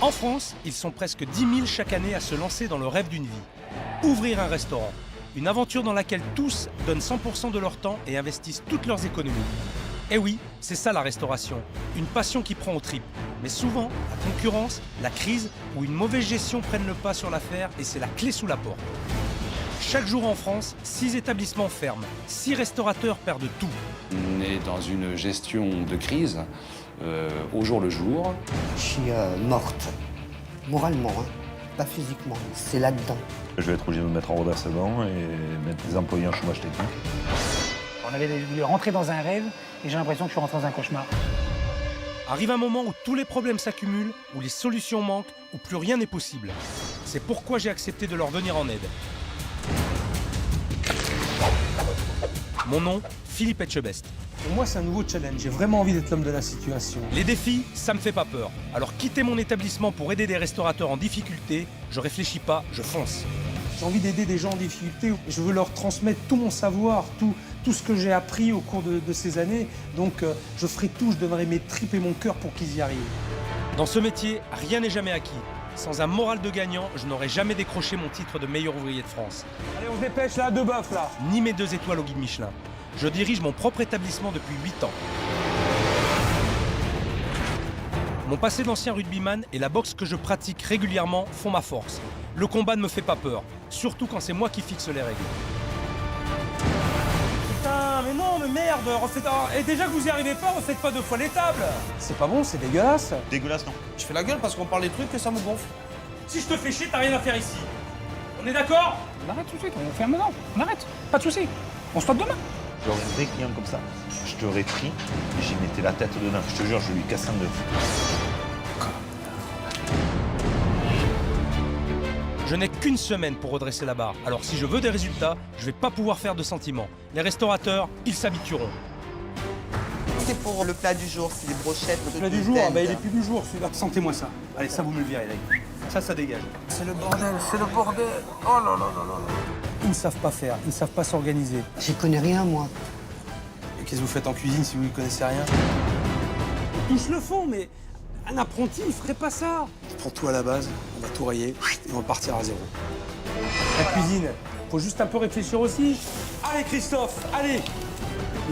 En France, ils sont presque 10 000 chaque année à se lancer dans le rêve d'une vie. Ouvrir un restaurant. Une aventure dans laquelle tous donnent 100% de leur temps et investissent toutes leurs économies. Eh oui, c'est ça la restauration. Une passion qui prend aux tripes. Mais souvent, la concurrence, la crise ou une mauvaise gestion prennent le pas sur l'affaire et c'est la clé sous la porte. Chaque jour en France, 6 établissements ferment. 6 restaurateurs perdent tout. On est dans une gestion de crise au jour le jour. Je suis morte, moralement, hein, pas physiquement, c'est là-dedans. Je vais être obligé de me mettre en redressement et mettre les employés en chômage technique. On avait dû rentrer dans un rêve et j'ai l'impression que je suis rentré dans un cauchemar. Arrive un moment où tous les problèmes s'accumulent, où les solutions manquent, où plus rien n'est possible. C'est pourquoi j'ai accepté de leur venir en aide. Mon nom, Philippe Etchebest. Pour moi, c'est un nouveau challenge. J'ai vraiment envie d'être l'homme de la situation. Les défis, ça me fait pas peur. Alors quitter mon établissement pour aider des restaurateurs en difficulté, je réfléchis pas, je fonce. J'ai envie d'aider des gens en difficulté. Je veux leur transmettre tout mon savoir, tout ce que j'ai appris au cours de ces années. Donc, je ferai tout, je donnerai mes tripes et mon cœur pour qu'ils y arrivent. Dans ce métier, rien n'est jamais acquis. Sans un moral de gagnant, je n'aurais jamais décroché mon titre de meilleur ouvrier de France. Allez, on se dépêche là, 2 bœufs là. Ni mes 2 étoiles au guide Michelin. Je dirige mon propre établissement depuis 8 ans. Mon passé d'ancien rugbyman et la boxe que je pratique régulièrement font ma force. Le combat ne me fait pas peur, surtout quand c'est moi qui fixe les règles. Putain, mais non, mais merde, refaites... Et déjà que vous y arrivez pas, refaites pas 2 fois les tables. C'est pas bon, c'est dégueulasse. Dégueulasse, non. Je fais la gueule parce qu'on parle des trucs que ça me gonfle. Si je te fais chier, t'as rien à faire ici. On est d'accord? On arrête tout de suite, on fait un moment, on arrête, pas de soucis. On se stoppe demain. Genre, un vrai client comme ça, je t'aurais pris et j'y mettais la tête dedans. Je te jure, je lui casse un deux. Je n'ai qu'une semaine pour redresser la barre. Alors si je veux des résultats, je vais pas pouvoir faire de sentiments. Les restaurateurs, ils s'habitueront. C'est pour le plat du jour, c'est des brochettes. Le plat du jour, ah bah il est plus du jour celui-là. Sentez-moi ça. Allez, ça vous me le virez là. Ça dégage. C'est le bordel, c'est le bordel. Oh là là là là. Ils ne savent pas faire, ils ne savent pas s'organiser. J'y connais rien, moi. Et qu'est-ce que vous faites en cuisine si vous ne connaissez rien? Ils touchent le fond, mais un apprenti, il ferait pas ça. Je prends tout à la base, on va tout rayer et on va partir à zéro. La cuisine, faut juste un peu réfléchir aussi. Allez Christophe, allez.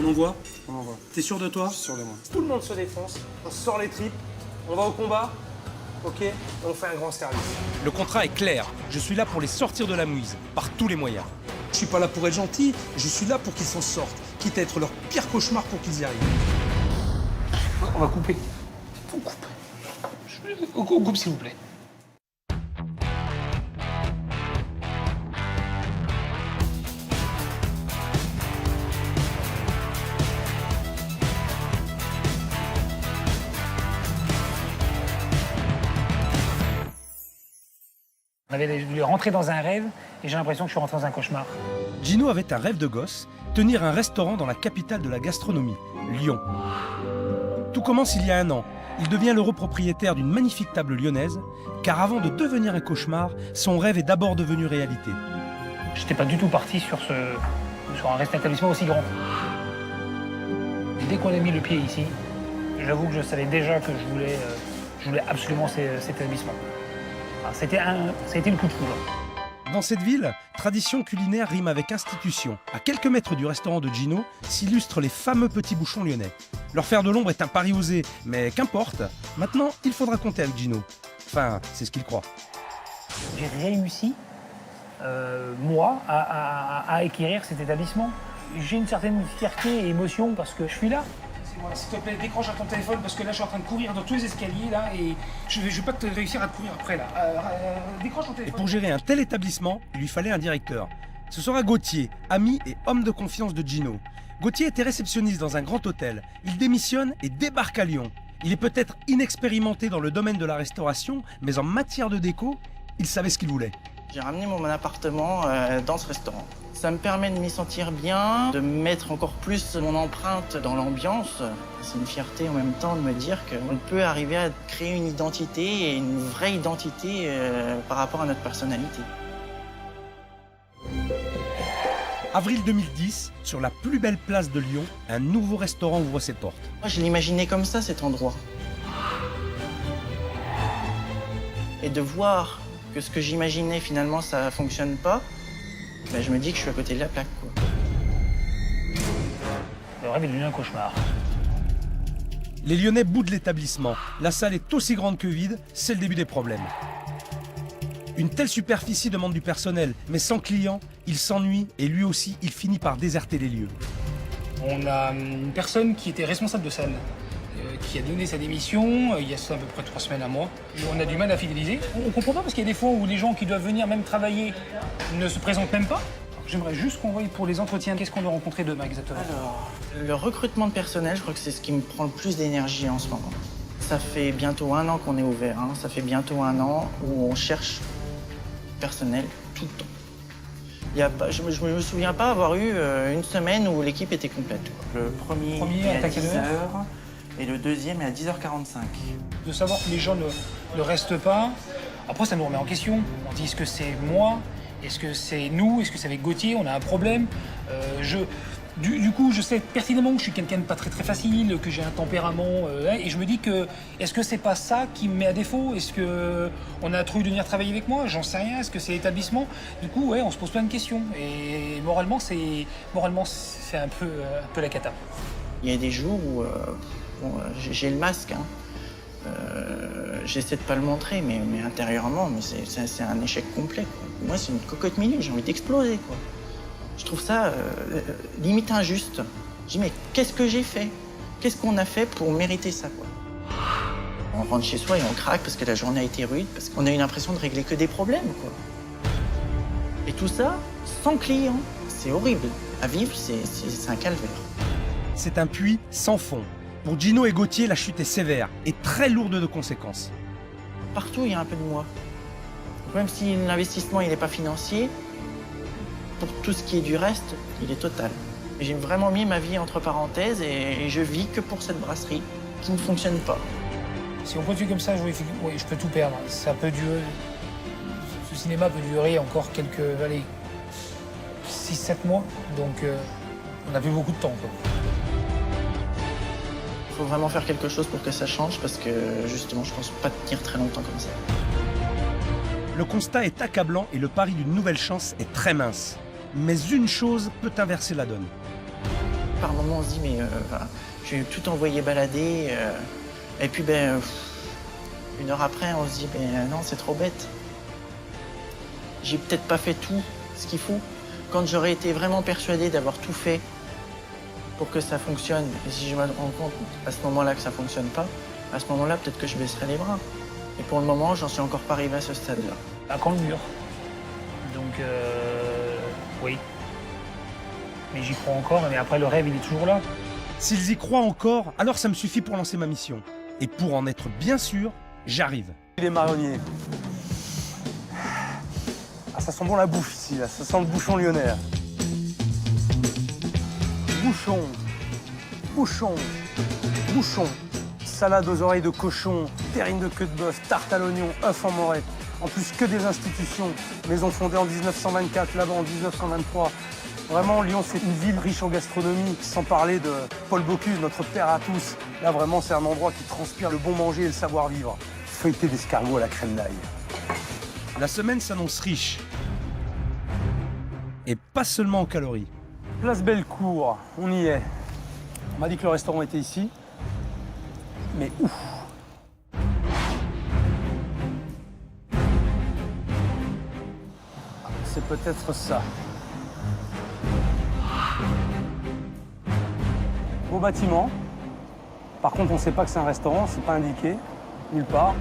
On envoie? On envoie. T'es sûr de toi? Je suis sûr de moi. Tout le monde se défonce, on sort les tripes, on va au combat. Ok, on fait un grand service. Le contrat est clair. Je suis là pour les sortir de la mouise, par tous les moyens. Je suis pas là pour être gentil, je suis là pour qu'ils s'en sortent, quitte à être leur pire cauchemar pour qu'ils y arrivent. On va couper. On coupe. On coupe s'il vous plaît. On avait dû rentrer dans un rêve et j'ai l'impression que je suis rentré dans un cauchemar. Gino avait un rêve de gosse, tenir un restaurant dans la capitale de la gastronomie, Lyon. Tout commence il y a 1 an. Il devient l'heureux propriétaire d'une magnifique table lyonnaise, car avant de devenir un cauchemar, son rêve est d'abord devenu réalité. J'étais pas du tout parti sur un établissement aussi grand. Et dès qu'on a mis le pied ici, j'avoue que je savais déjà que je voulais absolument cet établissement. Ça a été le coup de foudre. Dans cette ville, tradition culinaire rime avec institution. À quelques mètres du restaurant de Gino s'illustrent les fameux petits bouchons lyonnais. Leur faire de l'ombre est un pari osé, mais qu'importe. Maintenant, il faudra compter avec Gino. Enfin, c'est ce qu'il croit. J'ai réussi, moi, à acquérir cet établissement. J'ai une certaine fierté et émotion parce que je suis là. S'il te plaît, décroche à ton téléphone parce que là, je suis en train de courir dans tous les escaliers là et je vais pas réussir à te courir après là. Décroche ton Et téléphone. pour gérer un tel établissement, il lui fallait un directeur. Ce sera Gauthier, ami et homme de confiance de Gino. Gauthier était réceptionniste dans un grand hôtel. Il démissionne et débarque à Lyon. Il est peut-être inexpérimenté dans le domaine de la restauration, mais en matière de déco, il savait ce qu'il voulait. J'ai ramené mon appartement dans ce restaurant. Ça me permet de m'y sentir bien, de mettre encore plus mon empreinte dans l'ambiance. C'est une fierté en même temps de me dire qu'on peut arriver à créer une identité et une vraie identité par rapport à notre personnalité. Avril 2010, sur la plus belle place de Lyon, un nouveau restaurant ouvre ses portes. Moi, je l'imaginais comme ça, cet endroit. et de voir que ce que j'imaginais finalement ça fonctionne pas, ben, je me dis que je suis à côté de la plaque, quoi. Le rêve est devenu un cauchemar. Les Lyonnais boudent l'établissement. La salle est aussi grande que vide, c'est le début des problèmes. Une telle superficie demande du personnel, mais sans clients, il s'ennuie et lui aussi, il finit par déserter les lieux. On a une personne qui était responsable de salle, qui a donné sa démission il y a à peu près 3 semaines, à mois. Et on a du mal à fidéliser. On comprend pas parce qu'il y a des fois où les gens qui doivent venir même travailler ne se présentent même pas. J'aimerais juste qu'on voie pour les entretiens, qu'est-ce qu'on doit rencontrer demain exactement? Alors, le recrutement de personnel, je crois que c'est ce qui me prend le plus d'énergie en ce moment. Ça fait bientôt 1 an qu'on est ouvert, hein. Ça fait bientôt 1 an où on cherche personnel tout le temps. Je me souviens pas avoir eu une semaine où l'équipe était complète. Le premier est à 10h et le deuxième est à 10h45. De savoir que les gens ne restent pas, après ça nous remet en question. On dit est-ce que c'est moi? Est-ce que c'est nous? Est-ce que c'est avec Gauthier? On a un problème? Du coup, je sais pertinemment que je suis quelqu'un de pas très facile, que j'ai un tempérament, et je me dis que est-ce que c'est pas ça qui me met à défaut? Est-ce que on a trop eu de venir travailler avec moi? J'en sais rien. Est-ce que c'est l'établissement? Du coup, ouais, on se pose plein de questions. Et moralement, c'est un peu la cata. Il y a des jours où j'ai le masque, hein. J'essaie de pas le montrer, mais intérieurement, c'est un échec complet, quoi. Moi, c'est une cocotte minute, j'ai envie d'exploser, quoi. Je trouve ça limite injuste. Je dis, mais qu'est-ce que j'ai fait? Qu'est-ce qu'on a fait pour mériter ça, quoi? On rentre chez soi et on craque parce que la journée a été rude, parce qu'on a eu l'impression de régler que des problèmes, quoi. Et tout ça, sans clients. C'est horrible. À vivre, c'est un calvaire. C'est un puits sans fond. Pour Gino et Gauthier, la chute est sévère et très lourde de conséquences. Partout, il y a un peu de moi. Donc, même si l'investissement n'est pas financier, pour tout ce qui est du reste, il est total. J'ai vraiment mis ma vie entre parenthèses et je vis que pour cette brasserie qui ne fonctionne pas. Si on continue comme ça, je peux tout perdre. Ça peut durer. Ce cinéma peut durer encore quelques 6-7 mois. Donc on n'a plus beaucoup de temps, quoi. Il faut vraiment faire quelque chose pour que ça change parce que justement, je pense pas tenir très longtemps comme ça. Le constat est accablant et le pari d'une nouvelle chance est très mince. Mais une chose peut inverser la donne. Par moments, on se dit, mais je vais tout envoyer balader. Et puis, 1 heure après, on se dit, non, c'est trop bête. J'ai peut-être pas fait tout ce qu'il faut. Quand j'aurais été vraiment persuadé d'avoir tout fait pour que ça fonctionne, et si je me rends compte à ce moment-là que ça fonctionne pas, à ce moment-là, peut-être que je baisserai les bras. Et pour le moment, j'en suis encore pas arrivé à ce stade-là. À quand le mur? Donc, oui. Mais j'y crois encore, mais après, le rêve, il est toujours là. S'ils y croient encore, alors ça me suffit pour lancer ma mission. Et pour en être bien sûr, j'arrive. Les marronniers. Ah, ça sent bon la bouffe ici, là. Ça sent le bouchon lyonnais. Là. Bouchon, bouchon, bouchon. Salade aux oreilles de cochon, terrine de queue de bœuf, tarte à l'oignon, œuf en morette. En plus que des institutions. Maison fondée en 1924, là-bas en 1923. Vraiment, Lyon, c'est une ville riche en gastronomie, sans parler de Paul Bocuse, notre père à tous. Là, vraiment, c'est un endroit qui transpire le bon manger et le savoir-vivre. Feuilleté d'escargot à la crème d'ail. La semaine s'annonce riche. Et pas seulement en calories. Place Bellecour, on y est. On m'a dit que le restaurant était ici. Mais ouf! C'est peut-être ça. Beau bâtiment. Par contre, on ne sait pas que c'est un restaurant, c'est pas indiqué, nulle part.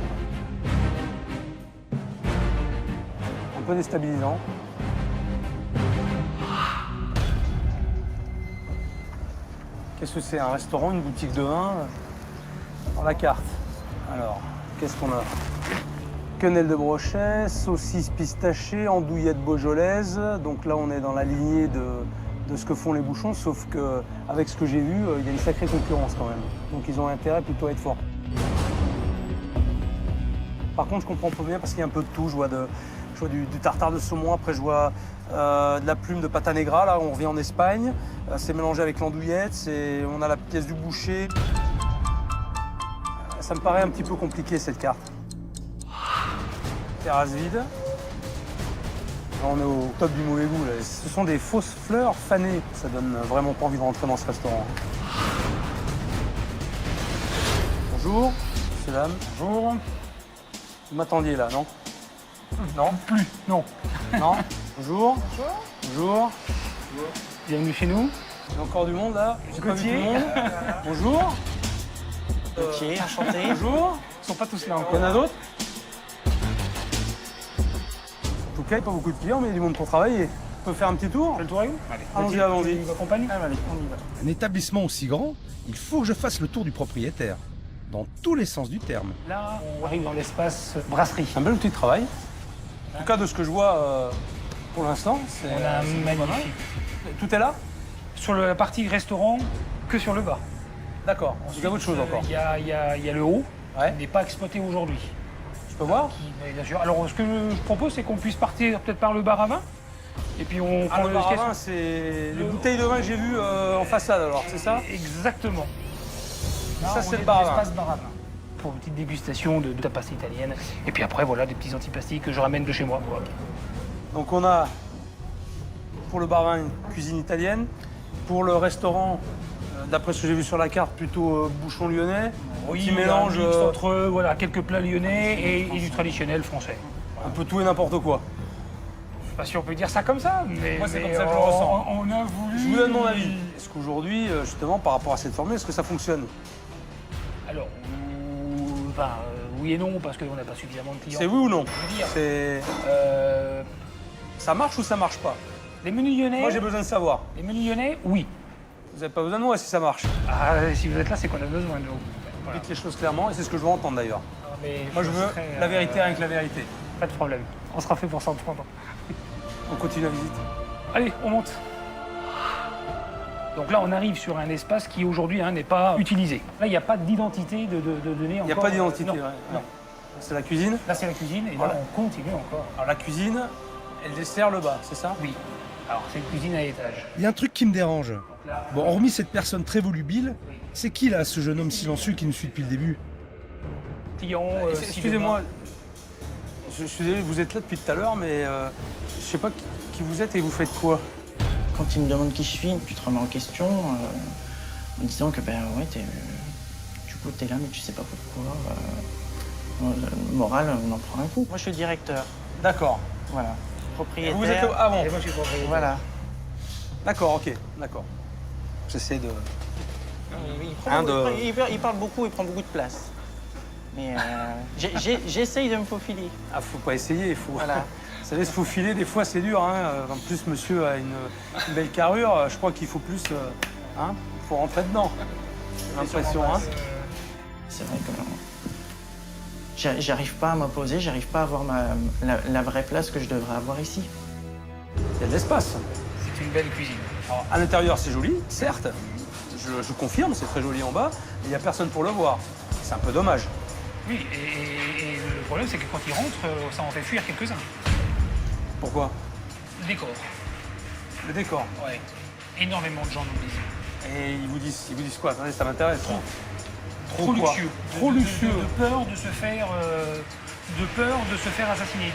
Un peu déstabilisant. Qu'est-ce que c'est? Un restaurant, une boutique de vin? Dans la carte. Alors, qu'est-ce qu'on a? Quenelle de brochet, saucisse pistachée, andouillette beaujolaise. Donc là, on est dans la lignée de ce que font les bouchons, sauf qu'avec ce que j'ai vu, il y a une sacrée concurrence quand même. Donc ils ont intérêt plutôt à être forts. Par contre, je comprends pas bien parce qu'il y a un peu de tout. Je vois du tartare de saumon, après je vois de la plume de pata negra, là on revient en Espagne. C'est mélangé avec l'andouillette, on a la pièce du boucher. Ça me paraît un petit peu compliqué cette carte. Terrasse vide. Là, on est au top du mauvais goût. Là. Ce sont des fausses fleurs fanées. Ça donne vraiment pas envie de rentrer dans ce restaurant. Bonjour, monsieur, dame. Bonjour. Vous m'attendiez là, non? Non? Plus, non. Non? Bonjour. Bonjour. Bienvenue chez nous. Il y a encore du monde là? J'ai pas vu tout Gauthier. le monde. Bonjour. Ok, enchanté. Bonjour. Ils sont pas tous là Il y en encore. a d'autres? En tout cas, il n'y a pas beaucoup de clients, mais il y a du monde pour travailler. On peut faire un petit tour? Fais le tour avec vous? Allons-y, Gauthier, allons-y. tu nous accompagnes? Allez, on y va. Un établissement aussi grand, il faut que je fasse le tour du propriétaire, dans tous les sens du terme. Là, on arrive dans l'espace brasserie. Un bel outil de travail. En tout cas, de ce que je vois pour l'instant, c'est. On a un c'est pas mal. magnifique. Tout est là? Sur la partie restaurant, que sur le bas. D'accord. Il y a autre chose encore. Il y a le haut, Ouais. qui n'est pas exploité aujourd'hui. Je peux voir? Mais bien sûr. Alors, ce que je propose, c'est qu'on puisse partir peut-être par le bar à vin. Et puis, on Ah, prend le bar à caisse- vin, c'est les bouteilles de vin que j'ai vues en façade, alors, c'est ça? Exactement. Là, Ça, on c'est est le bar à dans vin. l'espace bar à vin. Pour une petite dégustation de tapas italienne. Et puis après, voilà, des petits antipastis que je ramène de chez moi. Voilà. Donc, on a pour le bar à vin une cuisine italienne. Pour le restaurant, d'après ce que j'ai vu sur la carte, plutôt bouchon lyonnais. Qui mélange un mix entre voilà, quelques plats lyonnais et du traditionnel français. un peu tout et n'importe quoi. Je sais pas si on peut dire ça comme ça, mais Moi, c'est mais comme ça que je le ressens. On a voulu. Je vous donne mon avis. Est-ce qu'aujourd'hui, justement, par rapport à cette formule, est-ce que ça fonctionne? Alors, oui et non, parce qu'on n'a pas suffisamment de clients. C'est oui ou non? Je veux dire, C'est... Ça marche ou ça marche pas? les menus lyonnais. Moi, j'ai besoin de savoir. Les menus lyonnais, oui. Vous n'avez pas besoin de moi si ça marche. Ah, si vous êtes là, c'est qu'on a besoin de vous. Voilà. Dites les choses clairement et c'est ce que je veux entendre d'ailleurs. Non, mais Moi, je veux serai, la vérité avec la vérité. Pas de problème. On sera fait pour s'entendre. On continue la visite. Allez, on monte. Donc là, on arrive sur un espace qui aujourd'hui n'est pas utilisé. Là, il n'y a pas d'identité de données encore. Il n'y a pas d'identité. Non. ouais. Non. C'est la cuisine. Là, c'est la cuisine et Voilà. là, on continue encore. Alors la cuisine, elle dessert le bas, c'est ça? Oui. Alors, c'est une cuisine à étage. Il y a un truc qui me dérange. Là, Bon, hormis cette personne très volubile, c'est qui là, ce jeune homme silencieux qui nous suit depuis le début? client. Excusez-moi, je suis désolé, vous êtes là depuis tout à l'heure, mais je sais pas qui vous êtes et vous faites quoi? Quand il me demande qui je suis, tu te remets en question en disant que ben ouais, du coup t'es là mais tu sais pas pourquoi. Le moral, on en prend un coup. Moi je suis le directeur, D'accord. voilà. Propriétaire. Vous êtes ah bon. Et moi, je suis propriétaire. Voilà. D'accord, ok, d'accord. J'essaie de. Il parle beaucoup, il prend beaucoup de place. Mais j'essaye de me faufiler. Ah, faut pas essayer, il faut. Voilà. Vous savez, se faufiler, des fois, c'est dur. Hein. En plus, monsieur a une belle carrure. Je crois qu'il faut plus. Faut rentrer dedans. J'ai l'impression. Hein. C'est vrai que j'arrive pas à m'opposer, j'arrive pas à avoir la vraie place que je devrais avoir ici. Il y a de l'espace. C'est une belle cuisine. Alors, à l'intérieur, c'est joli, certes. Je confirme, c'est très joli en bas. Mais il n'y a personne pour le voir. C'est un peu dommage. Oui, et le problème, c'est que quand ils rentrent, ça en fait fuir quelques-uns. Pourquoi? Le décor. Le décor. Ouais. Énormément de gens nous disent. Et ils vous disent quoi? Attendez, ça m'intéresse. Trop Trop quoi? luxueux. Trop De luxueux. peur de se faire, assassiner.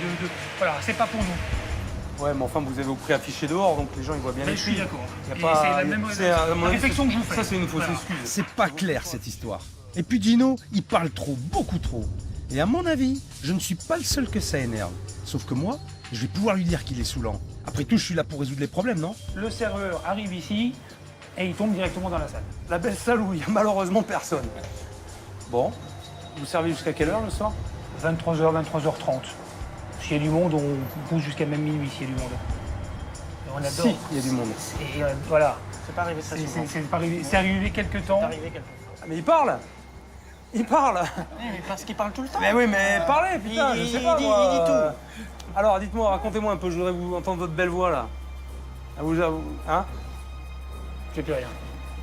Voilà, c'est pas pour nous. Ouais, mais enfin, vous avez vos prix affichés dehors, donc les gens ils voient bien Mais les je suis prix. d'accord. Y a Et pas- c'est la même c'est, à mon avis, réflexion que je vous fais. Ça, c'est une fausse Voilà. excuse. C'est pas clair cette histoire. Et puis Gino, il parle trop, beaucoup trop. Et à mon avis, je ne suis pas le seul que ça énerve. Sauf que moi, je vais pouvoir lui dire qu'il est saoulant. Après tout, je suis là pour résoudre les problèmes, non? Le serveur arrive ici et il tombe directement dans la salle. La belle salle où il y a malheureusement personne. Bon, vous servez jusqu'à quelle heure le soir? 23h, 23h30. S'il y a du monde, on pousse jusqu'à même minuit s'il y a du monde. Et on adore. Si, il y a du monde. Et voilà. C'est pas arrivé très souvent. C'est arrivé quelques temps. C'est arrivé quelque Ah, mais il parle. Il parle. Mais parce qu'il parle tout le temps. Mais oui, mais parlez, putain, je sais pas il moi. dit tout. Alors, dites-moi, racontez-moi un peu, je voudrais vous entendre votre belle voix là. À vous, hein? J'ai plus rien.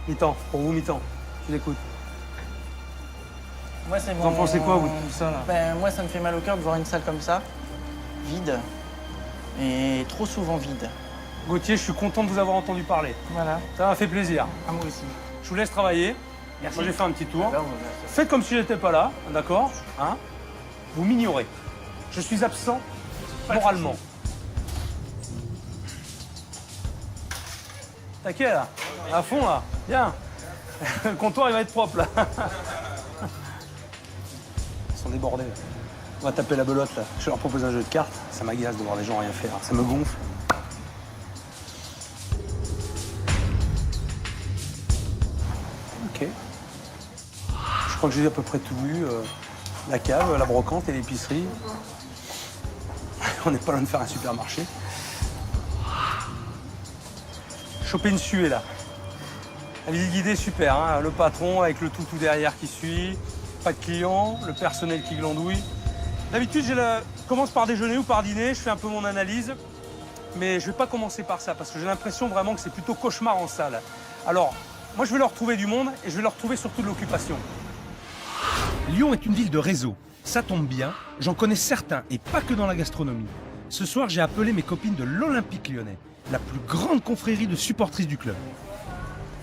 Mi-temps, pour vous, mi-temps. Je l'écoute. Moi, c'est Vous en pensez quoi, vous, de tout ça là? Ben, moi, ça me fait mal au cœur de voir une salle comme ça, vide, et trop souvent vide. Gauthier, je suis content de vous avoir entendu parler. Voilà. Ça m'a fait plaisir. À moi aussi. Je vous laisse travailler. Merci. Moi, j'ai fait un petit tour. Ben, Faites comme si j'étais pas là, d'accord? Hein? Vous m'ignorez. Je suis absent moralement. Taquet là, à fond là, bien. Le comptoir il va être propre là. Ils sont débordés. On va taper la belote là. Je vais leur proposer un jeu de cartes. Ça m'agace de voir les gens rien faire. Ça me gonfle. Ok. Je crois que j'ai à peu près tout vu. La cave, la brocante et l'épicerie. On n'est pas loin de faire un supermarché. Choper une suée là. La visite guidée, super. Hein, le patron avec le toutou derrière qui suit. Pas de clients, le personnel qui glandouille. D'habitude, je commence par déjeuner ou par dîner. Je fais un peu mon analyse. Mais je ne vais pas commencer par ça parce que j'ai l'impression vraiment que c'est plutôt cauchemar en salle. Alors, moi, je vais leur trouver du monde et je vais leur trouver surtout de l'occupation. Lyon est une ville de réseau. Ça tombe bien, j'en connais certains, et pas que dans la gastronomie. Ce soir, j'ai appelé mes copines de l'Olympique lyonnais, la plus grande confrérie de supportrices du club.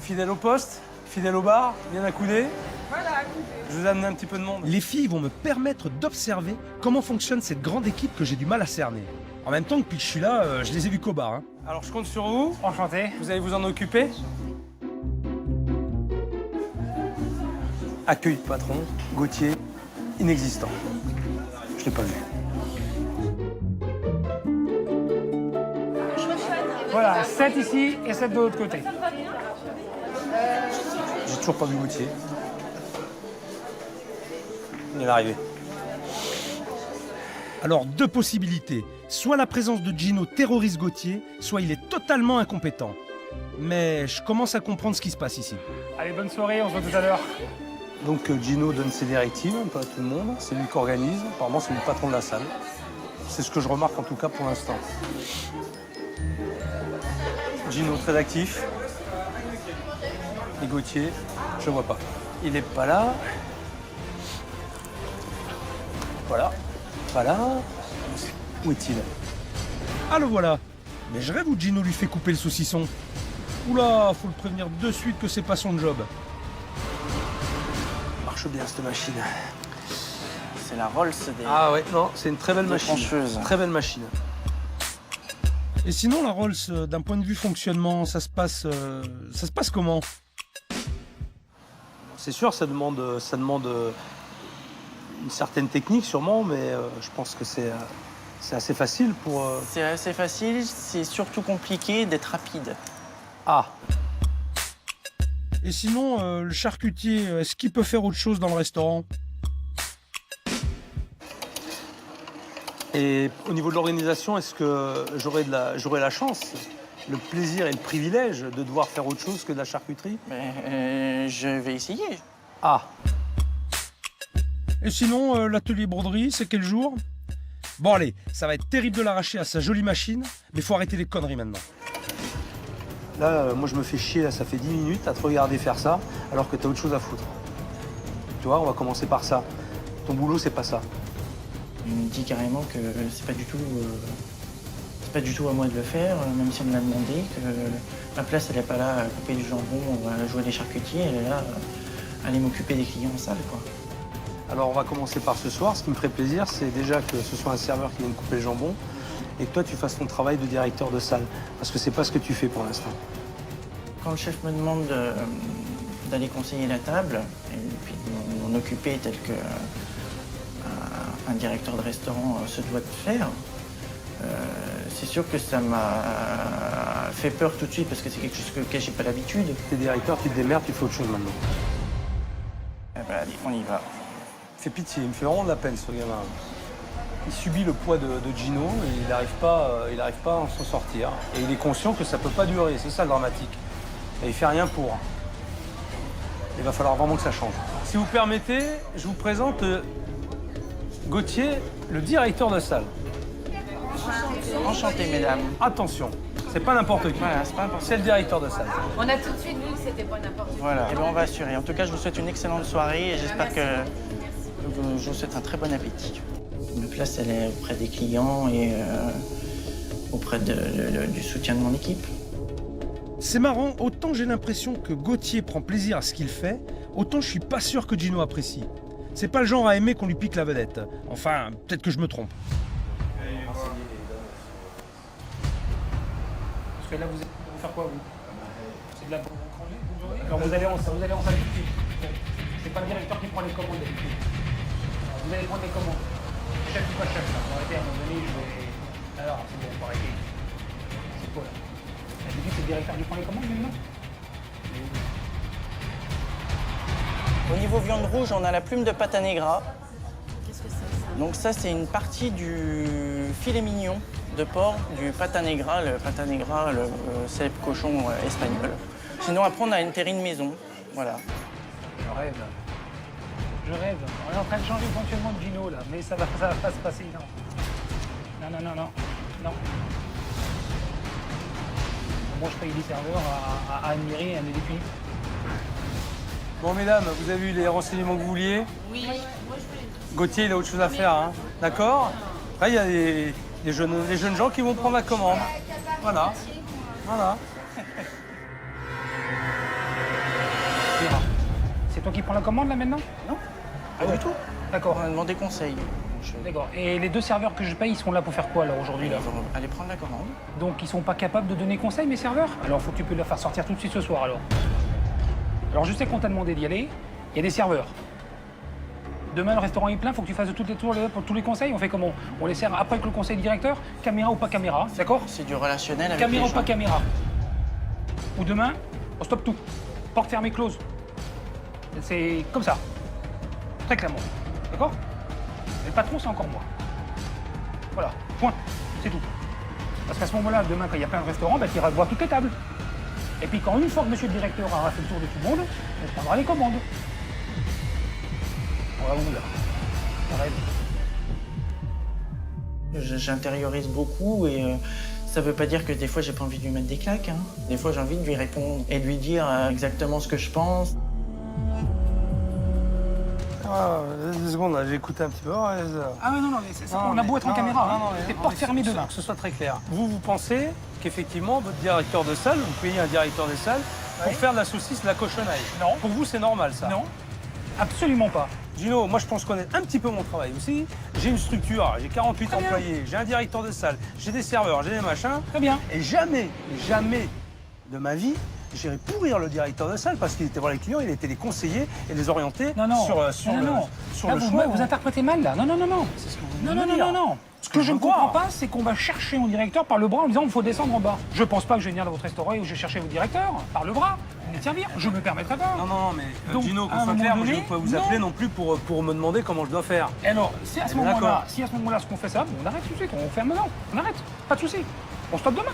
Fidèle au poste, fidèle au bar, bien accoudé. Je vous ai amené un petit peu de monde. Les filles vont me permettre d'observer comment fonctionne cette grande équipe que j'ai du mal à cerner. En même temps, depuis que je suis là, je les ai vus qu'au bar. Hein. Alors, je compte sur vous. Enchanté. Vous allez vous en occuper. Accueil de patron, Gauthier, inexistant. Je l'ai pas vu. Voilà, 7 ici et 7 de l'autre côté. J'ai toujours pas vu Gauthier. Il est arrivé. Alors, deux possibilités. Soit la présence de Gino terrorise Gauthier, soit il est totalement incompétent. Mais je commence à comprendre ce qui se passe ici. Allez, bonne soirée, on se voit tout à l'heure. Donc Gino donne ses directives un peu à tout le monde. C'est lui qui organise. Apparemment, c'est le patron de la salle. C'est ce que je remarque en tout cas pour l'instant. Gino très actif. Et Gauthier, je ne vois pas. Il n'est pas là. Voilà. Pas là. Où est-il? Ah le voilà. Mais je rêve où Gino lui fait couper le saucisson. Oula, faut le prévenir de suite que c'est pas son job. Marche bien cette machine. C'est la Rolls des... Ah ouais, non, c'est une très belle Des machine. trancheuses. Très belle machine. Et sinon, la Rolls, d'un point de vue fonctionnement, ça se passe comment? C'est sûr, ça demande une certaine technique sûrement, mais je pense que c'est assez facile pour... C'est assez facile, c'est surtout compliqué d'être rapide. Ah, Et sinon, le charcutier, est-ce qu'il peut faire autre chose dans le restaurant? et au niveau de l'organisation, est-ce que j'aurai la chance, le plaisir et le privilège de devoir faire autre chose que de la charcuterie? Mais je vais essayer. Ah, Et sinon, l'atelier broderie, c'est quel jour? Bon allez, ça va être terrible de l'arracher à sa jolie machine, mais faut arrêter les conneries maintenant. là, moi je me fais chier, là, ça fait 10 minutes à te regarder faire ça, alors que t'as autre chose à foutre. Tu vois, on va commencer par ça. Ton boulot, c'est pas ça. Il me dit carrément que c'est pas du tout à moi de le faire, même si on me l'a demandé, que ma place elle est pas là à couper du jambon, à jouer des charcutiers, elle est là à aller m'occuper des clients en salle, quoi. Alors on va commencer par ce soir. Ce qui me ferait plaisir, c'est déjà que ce soit un serveur qui vienne couper le jambon et que toi tu fasses ton travail de directeur de salle. Parce que c'est pas ce que tu fais pour l'instant. Quand le chef me demande d'aller conseiller la table et puis de m'en occuper tel que un directeur de restaurant se doit de faire, c'est sûr que ça m'a fait peur tout de suite parce que c'est quelque chose que j'ai pas l'habitude. T'es directeur, tu te démerdes, tu fais autre chose maintenant. Eh ben, allez, on y va. Il fait pitié, il me fait vraiment de la peine ce gamin. Il subit le poids de Gino et il n'arrive pas à s'en sortir. Et il est conscient que ça peut pas durer, c'est ça le dramatique. Et il fait rien pour. Il va falloir vraiment que ça change. Si vous permettez, je vous présente Gauthier, le directeur de salle. Enchanté, mesdames. Attention, c'est pas n'importe qui. Voilà, c'est pas important. C'est le directeur de salle. On a tout de suite vu que c'était pas n'importe quoi. Voilà, et ben on va assurer. En tout cas, je vous souhaite une excellente soirée et j'espère que je vous souhaite un très bon appétit. Ma place, elle est auprès des clients et auprès du soutien de mon équipe. C'est marrant, autant j'ai l'impression que Gauthier prend plaisir à ce qu'il fait, autant je suis pas sûr que Gino apprécie. C'est pas le genre à aimer qu'on lui pique la vedette. Enfin, peut-être que je me trompe. que là, vous faire quoi, vous? C'est de la congelée? Alors vous allez en salle tout de suite. C'est pas le directeur qui prend les commandes d'habitude. Vous allez prendre les commandes. Chef ou pas chef, là. Faut arrêter à un moment donné, je vais... Alors, c'est bon, faut arrêter. C'est quoi, là? D'habitude, c'est le directeur qui prend les commandes, maintenant? Au niveau viande rouge, on a la plume de pata negra. Qu'est-ce que c'est ça? Donc ça, c'est une partie du filet mignon de porc, du pata negra, le célèbre cochon espagnol. Sinon, après, on a une terrine maison. Voilà. Je rêve. Je rêve. On est en train de changer le fonctionnement de Gino, là, mais ça va pas se passer, non. Non. Moi, je paye les serveurs à Anne-Mireille et à Nelly Philippe. Bon, mesdames, vous avez eu les renseignements que vous vouliez? Oui. Moi, je voulais... Gauthier, il a autre chose à faire, hein. D'accord? Après, il y a les jeunes gens qui vont prendre la commande. Voilà. C'est toi qui prends la commande, là, maintenant? Non, pas du tout. D'accord. On a demandé conseil. D'accord. Et les deux serveurs que je paye, ils sont là pour faire quoi, là, aujourd'hui, là? Ils vont aller prendre la commande. Donc, ils sont pas capables de donner conseil, mes serveurs? Alors, faut que tu peux la faire sortir tout de suite ce soir, alors. Alors, je sais qu'on t'a demandé d'y aller. Il y a des serveurs. Demain, le restaurant est plein, faut que tu fasses toutes les tours pour tous les conseils. On fait comment? On les sert après que le conseil directeur? Caméra ou pas caméra, d'accord? C'est du relationnel avec Caméra les ou pas gens. caméra? Ou demain, on stoppe tout. Porte fermée close. C'est comme ça. Très clairement. D'accord? Mais le patron, c'est encore moi. Voilà, point. C'est tout. Parce qu'à ce moment-là, demain, quand il y a plein de restaurants, tu iras voir toutes les tables. Et puis quand une fois que monsieur le directeur aura fait le tour de tout le monde, on prendra les commandes. Voilà, là. Ça rêve. J'intériorise beaucoup et ça veut pas dire que des fois j'ai pas envie de lui mettre des claques. Hein. Des fois j'ai envie de lui répondre et de lui dire exactement ce que je pense. Ah, 2 secondes, là, j'ai écouté un petit peu. Ah mais non, on a beau être en caméra, t'es porte fermée demain. Que ce soit très clair. Vous pensez qu'effectivement, votre directeur de salle, vous payez un directeur de salle pour faire de la saucisse, de la cochonaille? Non. Pour vous, c'est normal, ça? Non, absolument pas. Gino, moi je pense connaître un petit peu mon travail aussi. J'ai une structure, j'ai 48 Très bien. employés, j'ai un directeur de salle, j'ai des serveurs, j'ai des machins. Très bien. Et jamais de ma vie, j'irai pourrir le directeur de salle parce qu'il était voir les clients, il était les conseiller et les orienter sur Là, le vous, choix. vous interprétez mal, là. Non. C'est ce que vous venez de dire. Non. Ce que je ne comprends pas, c'est qu'on va chercher mon directeur par le bras en disant qu'il faut descendre en bas. Je pense pas que je vais venir dans votre restaurant et où je vais chercher votre directeur par le bras. Venez servir. Je me permettrai pas. Non, mais Donc, Gino, à qu'on un soit moment clair, moi, je donné, ne peux pas vous non. appeler non plus pour me demander comment je dois faire. Et alors, si à ce D'accord. moment-là, ce qu'on fait ça, on arrête tout de suite, on ferme maintenant. On arrête. Pas de souci. On stoppe demain.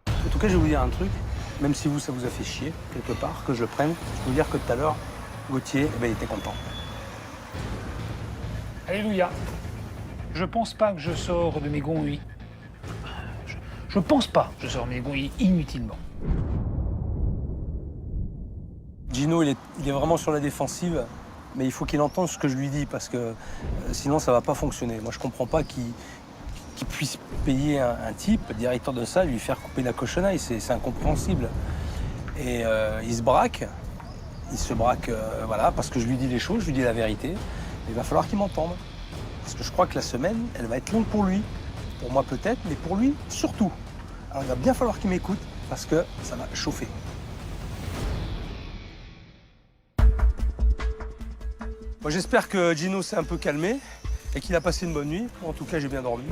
En tout cas, je vais vous dire un truc, même si vous, ça vous a fait chier, quelque part, que je le prenne, je peux vous dire que tout à l'heure, Gauthier, il était content. Alléluia. Je pense pas que je sors de mes gonds, oui. Je pense pas que je sors de mes gonds inutilement. Gino, il est vraiment sur la défensive, mais il faut qu'il entende ce que je lui dis, parce que sinon, ça va pas fonctionner. Moi, je comprends pas qu'il puisse payer un type, directeur de salle, lui faire couper la cochonaille. C'est incompréhensible. Et il se braque. Voilà, parce que je lui dis les choses, je lui dis la vérité. Il va falloir qu'il m'entende. Parce que je crois que la semaine, elle va être longue pour lui. Pour moi peut-être, mais pour lui surtout. Alors il va bien falloir qu'il m'écoute, parce que ça va chauffer. Bon, j'espère que Gino s'est un peu calmé et qu'il a passé une bonne nuit. En tout cas, j'ai bien dormi.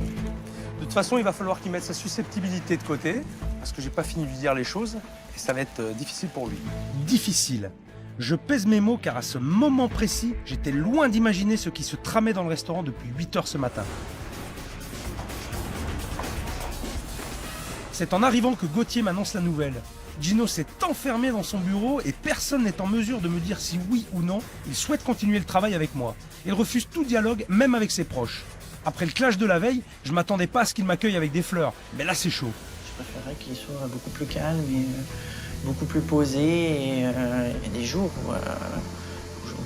De toute façon, il va falloir qu'il mette sa susceptibilité de côté, parce que j'ai pas fini de lui dire les choses, et ça va être difficile pour lui. Difficile. Je pèse mes mots car à ce moment précis, j'étais loin d'imaginer ce qui se tramait dans le restaurant depuis 8 heures ce matin. C'est en arrivant que Gauthier m'annonce la nouvelle. Gino s'est enfermé dans son bureau et personne n'est en mesure de me dire si oui ou non il souhaite continuer le travail avec moi. Il refuse tout dialogue, même avec ses proches. Après le clash de la veille, je m'attendais pas à ce qu'il m'accueille avec des fleurs. Mais là, c'est chaud. Je préférerais qu'il soit beaucoup plus calme et beaucoup plus posé et des jours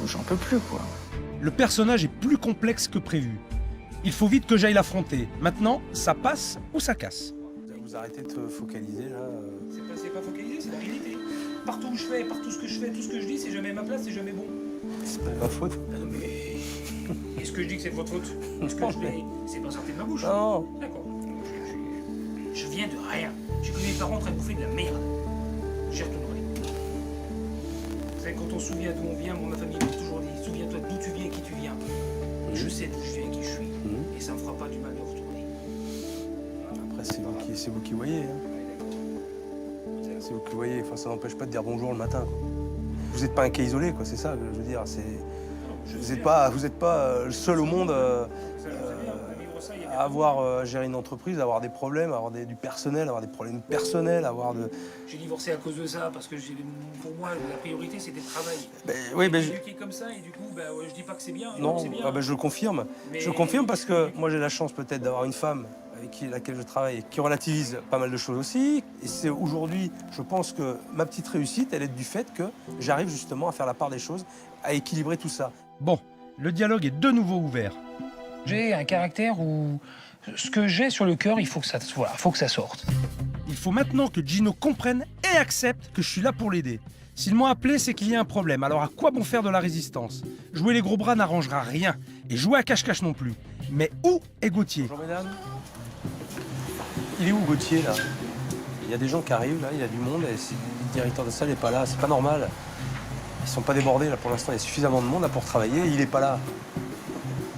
où j'en peux plus, quoi. Le personnage est plus complexe que prévu. Il faut vite que j'aille l'affronter. Maintenant, ça passe ou ça casse. Vous arrêtez de te focaliser là. C'est pas focalisé, c'est la réalité. Partout où je fais, partout ce que je fais, tout ce que je dis, c'est jamais ma place, c'est jamais bon. C'est pas ma faute. Mais est-ce que je dis que c'est de votre faute? Est-ce que je dis c'est pas sorti de ma bouche? Non. D'accord. Je viens de rien. J'ai connu mes parents en train de bouffer de la merde. J'y retournerai. Vous savez, quand on se souvient d'où on vient, ma famille m'a toujours dit, souviens-toi d'où tu viens et qui tu viens. Et je sais d'où je viens et qui je suis. Et ça me fera pas du mal de retourner. Après, c'est vous qui voyez. Hein. C'est vous qui voyez. Enfin, ça n'empêche pas de dire bonjour le matin. Quoi. Vous n'êtes pas un cas isolé, quoi. C'est ça, je veux dire. Vous n'êtes pas le seul au monde à avoir géré une entreprise, à avoir des problèmes, à avoir du personnel, à avoir des problèmes personnels, à avoir de... J'ai divorcé à cause de ça, parce que pour moi, la priorité, c'était le travail. Oui, je suis éduqué comme ça, et du coup, je dis pas que c'est bien. Non, c'est bien. Je le confirme. Mais... Je le confirme parce que moi, j'ai la chance peut-être d'avoir une femme avec laquelle je travaille et qui relativise pas mal de choses aussi. Et c'est aujourd'hui, je pense que ma petite réussite, elle est du fait que j'arrive justement à faire la part des choses, à équilibrer tout ça. Bon, le dialogue est de nouveau ouvert. J'ai un caractère où ce que j'ai sur le cœur, il faut que ça sorte. Il faut maintenant que Gino comprenne et accepte que je suis là pour l'aider. S'ils m'ont appelé, c'est qu'il y a un problème. Alors à quoi bon faire de la résistance? Jouer les gros bras n'arrangera rien. Et jouer à cache-cache non plus. Mais où est Gauthier? Bonjour mesdames. Il est où Gauthier là? Il y a des gens qui arrivent là, il y a du monde et le directeur de salle n'est pas là, c'est pas normal. Ils sont pas débordés là pour l'instant, il y a suffisamment de monde là pour travailler, il est pas là.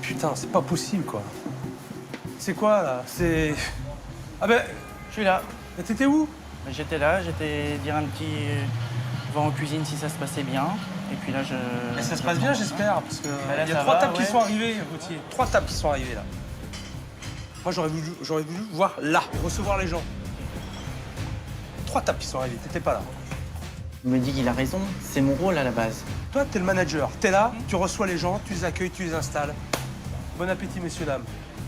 Putain, c'est pas possible quoi. C'est quoi là? C'est... Ah ben... Je suis là. Et t'étais où? J'étais là, j'étais dire un petit... voir en cuisine si ça se passait bien. Et puis là, je... Et ça se passe bien, j'espère, parce que là, il y a 3 tables qui sont arrivées, Gauthier. 3 tables qui sont arrivées là. Moi, j'aurais voulu voir là, recevoir les gens. 3 tables qui sont arrivées, t'étais pas là. Il me dit qu'il a raison, c'est mon rôle à la base. Toi, t'es le manager. T'es là, tu reçois les gens, tu les accueilles, tu les installes. Bon appétit, messieurs, dames.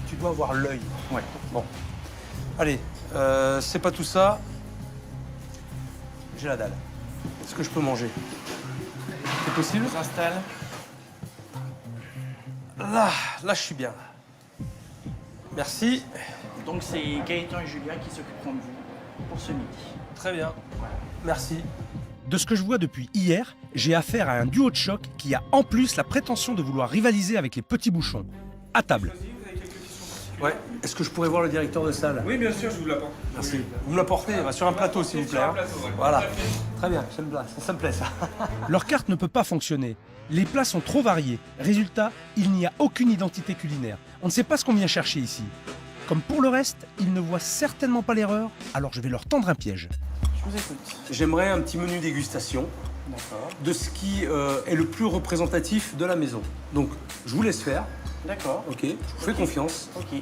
Tu dois avoir l'œil. Ouais. Bon. Allez, c'est pas tout ça. J'ai la dalle. Est-ce que je peux manger? C'est possible? On s'installe. Là, je suis bien. Merci. Donc c'est Gaëtan et Julia qui s'occuperont de vous pour ce midi. Très bien. Merci. De ce que je vois depuis hier, j'ai affaire à un duo de choc qui a en plus la prétention de vouloir rivaliser avec les petits bouchons. À table. Ouais. Est-ce que je pourrais voir le directeur de salle? Oui, bien sûr, je vous l'apporte. Merci. Vous me l'apportez sur un plateau, s'il vous plaît. Sur un plateau, ouais. Voilà. Très bien, ça me plaît, ça. Leur carte ne peut pas fonctionner. Les plats sont trop variés. Résultat, il n'y a aucune identité culinaire. On ne sait pas ce qu'on vient chercher ici. Comme pour le reste, ils ne voient certainement pas l'erreur, alors je vais leur tendre un piège. Je vous écoute. J'aimerais un petit menu dégustation de ce qui est le plus représentatif de la maison. Donc, je vous laisse faire. D'accord. Ok, je vous fais confiance. Ok.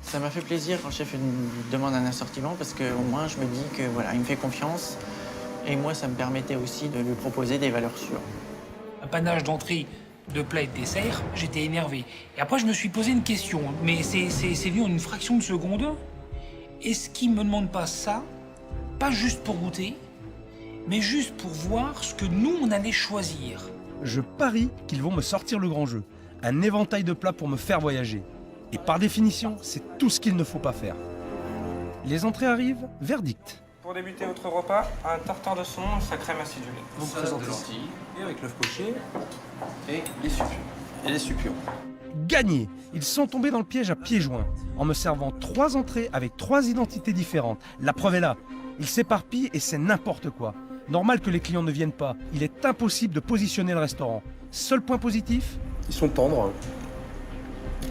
Ça m'a fait plaisir quand le chef me demande un assortiment parce qu'au moins je me dis que voilà, il me fait confiance et moi ça me permettait aussi de lui proposer des valeurs sûres. Un panache d'entrée, de plats et de dessert, j'étais énervé. Et après je me suis posé une question, mais c'est venu en une fraction de seconde. Est-ce qu'il me demande pas ça, pas juste pour goûter, mais juste pour voir ce que nous on allait choisir? Je parie qu'ils vont me sortir le grand jeu. Un éventail de plats pour me faire voyager. Et par définition, c'est tout ce qu'il ne faut pas faire. Les entrées arrivent, verdict. Pour débuter votre repas, un tartare de saumon et sa crème acidulée. Vous me présentez lentilles et avec l'œuf poché et les supions. Et les supions. Gagné! Ils sont tombés dans le piège à pieds joints, en me servant 3 entrées avec 3 identités différentes. La preuve est là. Ils s'éparpillent et c'est n'importe quoi. Normal que les clients ne viennent pas. Il est impossible de positionner le restaurant. Seul point positif, Ils sont tendres.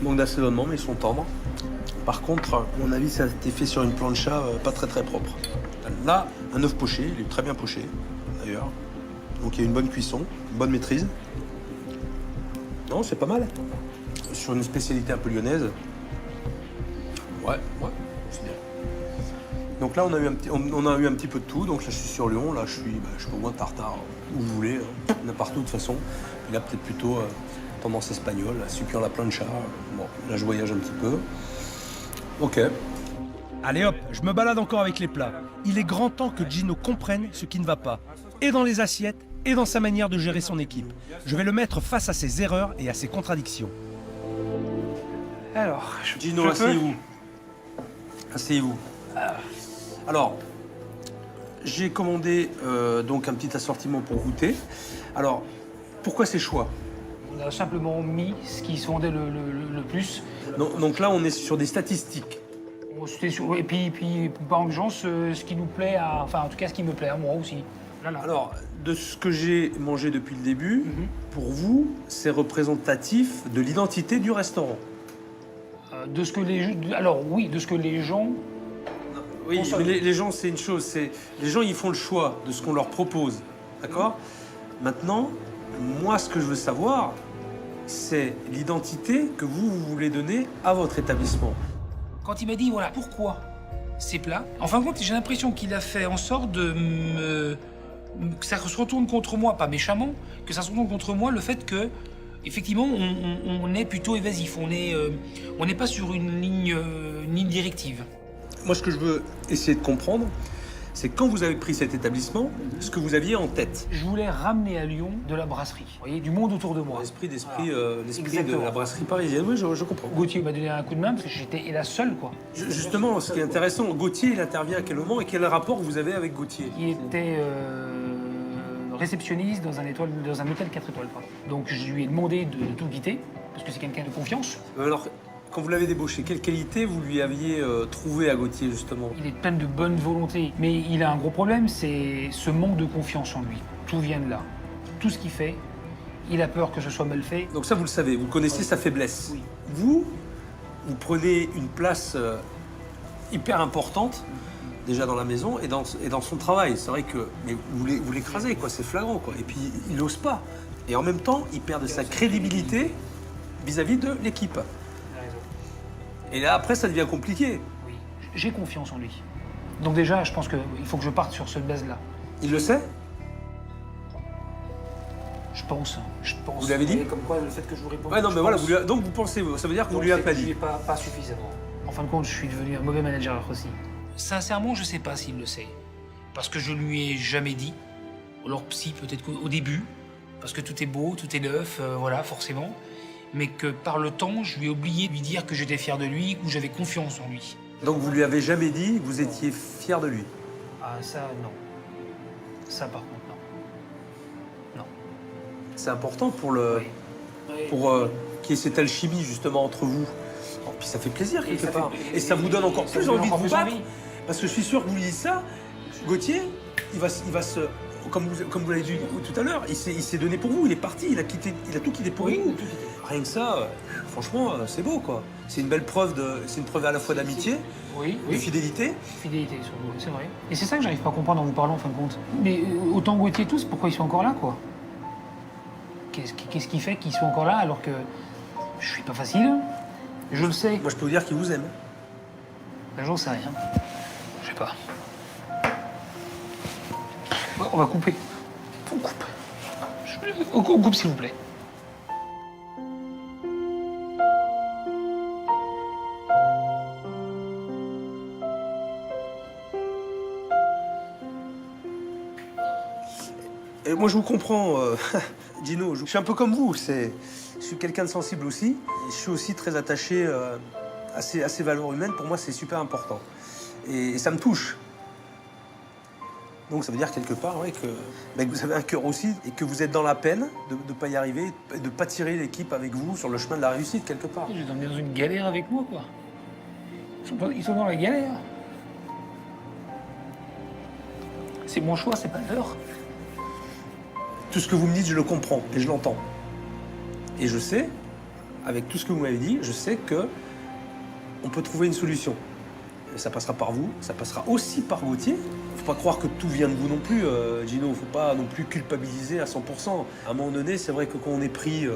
Manque d'assaisonnement, mais ils sont tendres. Par contre, à mon avis, ça a été fait sur une plancha pas très propre. Là, un œuf poché, il est très bien poché, d'ailleurs. Donc il y a une bonne cuisson, une bonne maîtrise. Non, c'est pas mal. Sur une spécialité un peu lyonnaise. Ouais, c'est bien. Donc là, on a eu un petit peu de tout. Donc là, je suis sur Lyon. Là, je peux au moins tartare où vous voulez, hein. N'importe où de toute façon. Puis là, peut-être plutôt tendance espagnole, supiant la plancha. Bon, là, je voyage un petit peu. Ok. allez hop, je me balade encore avec les plats. Il est grand temps que Gino comprenne ce qui ne va pas, et dans les assiettes, et dans sa manière de gérer son équipe. Je vais le mettre face à ses erreurs et à ses contradictions. Alors, Gino, asseyez-vous. Asseyez-vous. Alors, j'ai commandé donc un petit assortiment pour goûter. Alors, pourquoi ces choix? On a simplement mis ce qui se vendait le plus. Donc là, on est sur des statistiques. Bon, et puis par urgence, ce qui nous plaît, enfin en tout cas ce qui me plaît à moi aussi. Voilà. Alors, de ce que j'ai mangé depuis le début, pour vous, c'est représentatif de l'identité du restaurant. De ce que alors oui, de ce que les gens. Oui, mais les gens, c'est une chose. Les gens, ils font le choix de ce qu'on leur propose. D'accord? Maintenant, moi, ce que je veux savoir, c'est l'identité que vous voulez donner à votre établissement. Quand il m'a dit, voilà, pourquoi ces plats, en fin de compte, j'ai l'impression qu'il a fait en sorte que ça se retourne contre moi, pas méchamment, que ça se retourne contre moi le fait que, effectivement, on est plutôt évasif, on n'est pas sur une ligne directive. Moi, ce que je veux essayer de comprendre, c'est quand vous avez pris cet établissement, ce que vous aviez en tête. Je voulais ramener à Lyon de la brasserie, vous voyez, du monde autour de moi. L'esprit de Exactement. la brasserie parisienne, oui, je comprends. Gauthier m'a donné un coup de main parce que j'étais la seule, quoi. Justement, ce qui est intéressant, Gauthier, il intervient à quel moment et quel rapport vous avez avec Gauthier? Qui était réceptionniste dans un hôtel 4 étoiles. Pardon. Donc je lui ai demandé de tout quitter, parce que c'est quelqu'un de confiance. Alors, quand vous l'avez débauché, quelle qualité vous lui aviez trouvé à Gauthier, justement? Il est plein de bonne volonté, mais il a un gros problème, c'est ce manque de confiance en lui. Tout vient de là. Tout ce qu'il fait, il a peur que ce soit mal fait. Donc ça, vous le savez, vous connaissez sa faiblesse. Oui. Vous prenez une place hyper importante, déjà dans la maison et dans son travail. C'est vrai que mais vous l'écrasez, quoi, c'est flagrant, quoi. Et puis, il n'ose pas. Et en même temps, il perd de sa crédibilité vis-à-vis de l'équipe. Et là, après, ça devient compliqué. Oui. J'ai confiance en lui. Donc déjà, je pense qu'il faut que je parte sur cette base-là. Il le sait? Je pense. Vous l'avez dit? Comme quoi, le fait que je vous réponde. Ouais, non, mais voilà, donc vous pensez, ça veut dire que vous lui avez pas dit. Pas suffisamment. En fin de compte, je suis devenu un mauvais manager aussi. Sincèrement, je sais pas s'il le sait. Parce que je lui ai jamais dit. Alors, si, peut-être qu'au début, parce que tout est beau, tout est neuf, voilà, forcément. Mais que par le temps, je lui ai oublié de lui dire que j'étais fier de lui, que j'avais confiance en lui. Donc vous lui avez jamais dit que vous étiez fier de lui? Ah, ça, non. Ça, par contre, non. Non. C'est important pour Oui. qu'il y ait cette alchimie, justement, entre vous. Oh, puis ça fait plaisir, quelque part. Et ça vous donne encore plus envie de vous battre. Parce que je suis sûr que vous lui dites ça, Gauthier, il va se... Comme vous l'avez dit tout à l'heure, il s'est donné pour vous, il est parti, il a tout quitté pour vous. Rien que ça, franchement, c'est beau, quoi. C'est une belle preuve c'est une preuve à la fois d'amitié, de fidélité. Fidélité, surtout, c'est vrai. Et c'est ça que j'arrive pas à comprendre en vous parlant, en fin de compte. Mais autant Gauthier et tous, pourquoi ils sont encore là, quoi? Qu'est-ce qui fait qu'ils sont encore là alors que je suis pas facile? Je le sais. Moi, je peux vous dire qu'ils vous aiment. Ben, j'en sais rien. Je sais pas. On va couper. On coupe. On coupe, s'il vous plaît. Et moi, je vous comprends, Gino. Je suis un peu comme vous. Je suis quelqu'un de sensible aussi. Et je suis aussi très attaché à ces valeurs humaines. Pour moi, c'est super important. Et ça me touche. Donc ça veut dire quelque part que vous avez un cœur aussi et que vous êtes dans la peine de ne pas y arriver et de ne pas tirer l'équipe avec vous sur le chemin de la réussite quelque part. Je les emmène dans une galère avec moi, quoi. Ils sont dans la galère. C'est mon choix, c'est pas leur. Tout ce que vous me dites, je le comprends et je l'entends. Et je sais, avec tout ce que vous m'avez dit, je sais que on peut trouver une solution. Et ça passera par vous, ça passera aussi par Gauthier. Faut pas croire que tout vient de vous non plus, Gino. Faut pas non plus culpabiliser à 100%. À un moment donné, c'est vrai que quand on est pris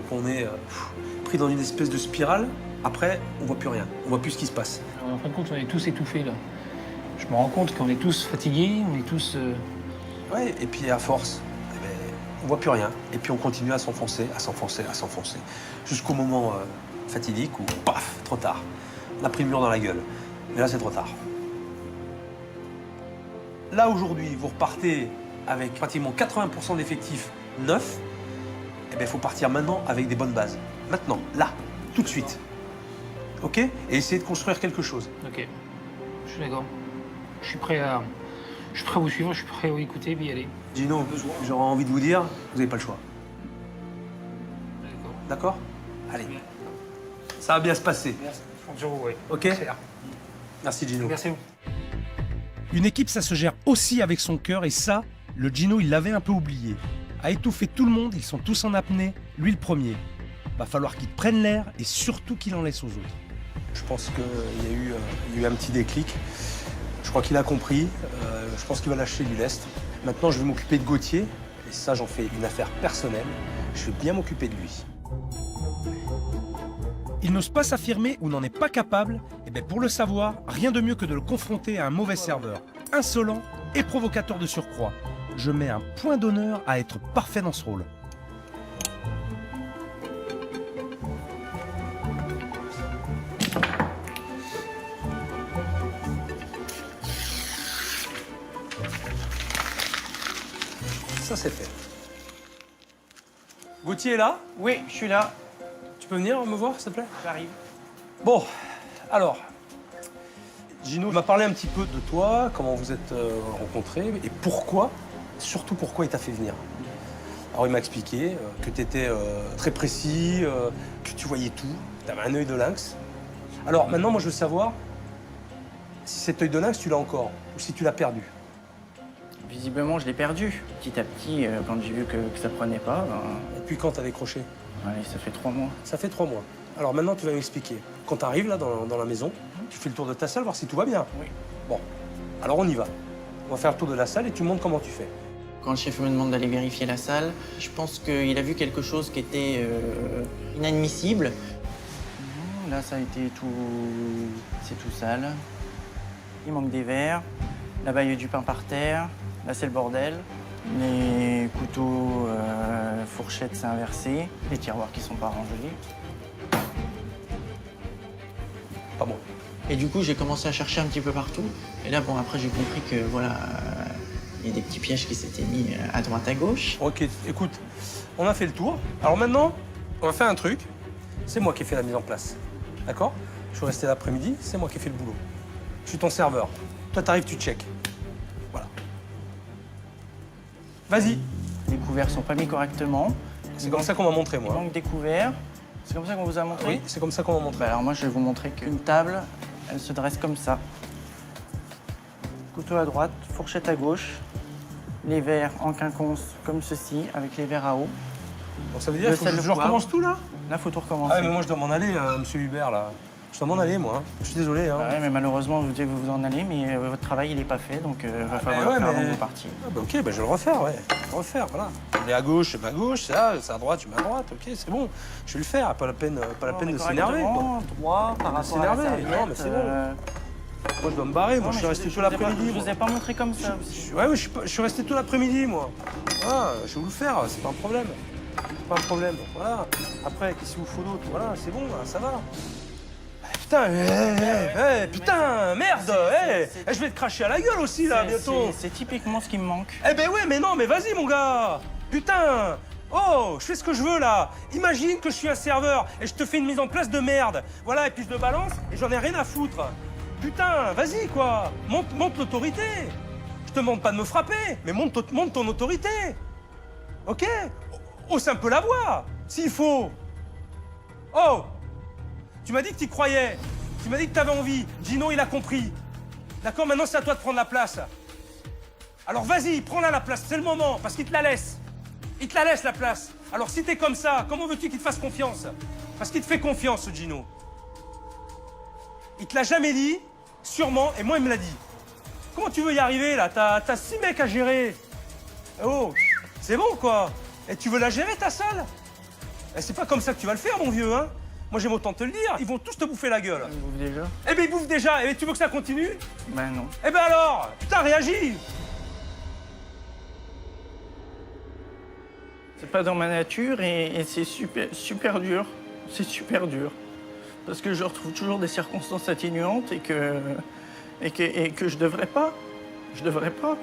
dans une espèce de spirale, après, on voit plus rien. On voit plus ce qui se passe. Alors, en fin de compte, on est tous étouffés, là. Je me rends compte qu'on est tous fatigués, on est tous... Ouais, et puis à force, on voit plus rien. Et puis on continue à s'enfoncer, jusqu'au moment fatidique où, paf, trop tard. On a pris le mur dans la gueule. Mais là, c'est trop tard. Là, aujourd'hui, vous repartez avec pratiquement 80% d'effectifs neufs. Eh bien, il faut partir maintenant avec des bonnes bases. Maintenant, là, tout de suite. OK? Et essayer de construire quelque chose. Ok. Je suis d'accord. Je suis prêt à vous suivre, je suis prêt à vous écouter et y aller. Gino, j'aurais envie de vous dire, vous n'avez pas le choix. D'accord. D'accord? Allez. Ça va bien se passer. Merci. Je compte sur vous, oui. OK? C'est là. Merci Gino. Merci à vous. Une équipe, ça se gère aussi avec son cœur, et ça, le Gino, il l'avait un peu oublié. À étouffer tout le monde, ils sont tous en apnée, lui le premier. Va falloir qu'il prenne l'air et surtout qu'il en laisse aux autres. Je pense qu'il y a eu un petit déclic. Je crois qu'il a compris. Je pense qu'il va lâcher du lest. Maintenant, je vais m'occuper de Gauthier. Et ça, j'en fais une affaire personnelle. Je vais bien m'occuper de lui. Il n'ose pas s'affirmer ou n'en est pas capable, et bien pour le savoir, rien de mieux que de le confronter à un mauvais serveur, insolent et provocateur de surcroît. Je mets un point d'honneur à être parfait dans ce rôle. Ça, c'est fait. Gauthier est là? Oui, je suis là. Tu peux venir me voir, s'il te plaît? J'arrive. Bon, alors, Gino m'a parlé un petit peu de toi, comment vous êtes rencontrés et pourquoi, surtout pourquoi il t'a fait venir. Alors, il m'a expliqué que tu étais très précis, que tu voyais tout, tu avais un œil de lynx. Alors, maintenant, moi, je veux savoir si cet œil de lynx, tu l'as encore ou si tu l'as perdu. Visiblement, je l'ai perdu. Petit à petit, quand j'ai vu que ça prenait pas, ben... Et puis quand t'as décroché? Ouais, ça fait 3 mois. Ça fait 3 mois. Alors maintenant, tu vas m'expliquer. Quand tu arrives là dans la maison, tu fais le tour de ta salle, voir si tout va bien. Oui. Bon, alors on y va. On va faire le tour de la salle et tu me montres comment tu fais. Quand le chef me demande d'aller vérifier la salle, je pense qu'il a vu quelque chose qui était inadmissible. Là, ça a été tout... C'est tout sale. Il manque des verres. Là-bas, il y a du pain par terre. Là, c'est le bordel. Les couteaux, fourchettes, c'est inversé. Les tiroirs qui sont pas rangés. Pas bon. Et du coup, j'ai commencé à chercher un petit peu partout. Et là, bon, après, j'ai compris que, voilà, il y a des petits pièges qui s'étaient mis à droite, à gauche. Ok, écoute, on a fait le tour. Alors maintenant, on va faire un truc. C'est moi qui ai fait la mise en place. D'accord? Je suis resté l'après-midi, c'est moi qui ai fait le boulot. Je suis ton serveur. Toi, t'arrives, tu check. Voilà. Vas-y. Les couverts sont pas mis correctement. C'est comme ça qu'on m'a montré, Il moi. manque des couverts. C'est comme ça qu'on vous a montré? Oui, c'est comme ça qu'on m'a montré. Bah alors moi, je vais vous montrer qu'une table, elle se dresse comme ça. Couteau à droite, fourchette à gauche. Les verres en quinconce comme ceci, avec les verres à eau. Donc ça veut dire Le qu'il faut sel que de je recommence poivre. tout, là? Là, faut tout recommencer. Ah, mais moi, je dois m'en aller, monsieur Hubert, là. Je dois m'en aller, moi. Je suis désolé, hein. Bah ouais, mais malheureusement, vous dites que vous vous en allez, mais votre travail, il n'est pas fait, donc va falloir ouais, le faire mais- avant vos parties. Ah bah ok, bah je vais le refaire, ouais. Je vais le refaire, voilà. Je mets à gauche, je mets à gauche, ça, c'est à droite, je mets à droite, ok, c'est bon. Je vais le faire, pas la peine de s'énerver, quoi. Droit, par rapport à la s'énerver, serviette, non, mais c'est bon. Moi, je dois me barrer, moi, je suis resté tout l'après-midi. Je vous ai pas montré comme ça. Ouais, mais je suis resté tout l'après-midi, moi. Voilà, je vais vous le faire, c'est pas un problème. C'est pas un problème, voilà. Après, qu'est-ce qu'il vous faut d'autre? Voilà, c'est bon, là, ça va. Putain, putain, merde, je vais te cracher à la gueule aussi, là, bientôt. C'est typiquement ce qui me manque. Eh ben ouais, mais non, mais vas-y, mon gars. Putain. Oh, je fais ce que je veux, là. Imagine que je suis un serveur et je te fais une mise en place de merde. Voilà, et puis je le balance et j'en ai rien à foutre. Putain, vas-y, quoi. Monte l'autorité. Je te demande pas de me frapper, mais monte ton autorité. Ok? Hausse un peu la voix, s'il faut. Oh! Tu m'as dit que t'y croyais. Tu m'as dit que t'avais envie. Gino, il a compris. D'accord, maintenant c'est à toi de prendre la place. Alors vas-y, prends-la la place, c'est le moment, parce qu'il te la laisse. Il te la laisse la place. Alors si t'es comme ça, comment veux-tu qu'il te fasse confiance? Parce qu'il te fait confiance, ce Gino. Il te l'a jamais dit, sûrement, et moi il me l'a dit. Comment tu veux y arriver là? T'as 6 mecs à gérer. Oh, c'est bon quoi. Et tu veux la gérer ta salle? Eh, c'est pas comme ça que tu vas le faire, mon vieux, hein? Moi, j'aime autant te le dire, ils vont tous te bouffer la gueule. Ils bouffent déjà? Eh ben, ils bouffent déjà, et tu veux que ça continue? Ben non. Eh ben alors, putain, réagis! C'est pas dans ma nature et c'est super dur. C'est super dur. Parce que je retrouve toujours des circonstances atténuantes et que je devrais pas. Je devrais pas.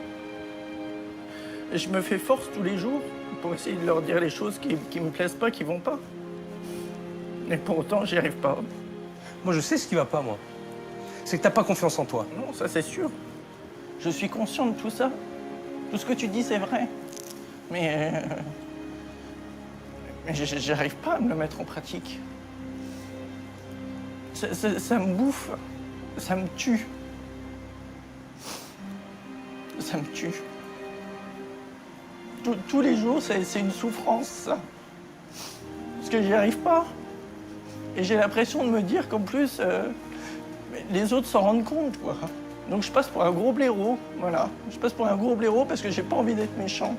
Et je me fais force tous les jours pour essayer de leur dire les choses qui me plaisent pas, qui vont pas. Et pour autant, j'y arrive pas. Moi, je sais ce qui va pas, moi. C'est que t'as pas confiance en toi. Non, ça c'est sûr. Je suis conscient de tout ça. Tout ce que tu dis, c'est vrai. Mais j'arrive pas à me le mettre en pratique. Ça me bouffe. ça me tue. Ça me tue. Tous les jours, c'est une souffrance, ça. Parce que j'y arrive pas. Et j'ai l'impression de me dire qu'en plus, les autres s'en rendent compte, quoi. Donc je passe pour un gros blaireau, voilà. Je passe pour un gros blaireau parce que j'ai pas envie d'être méchant.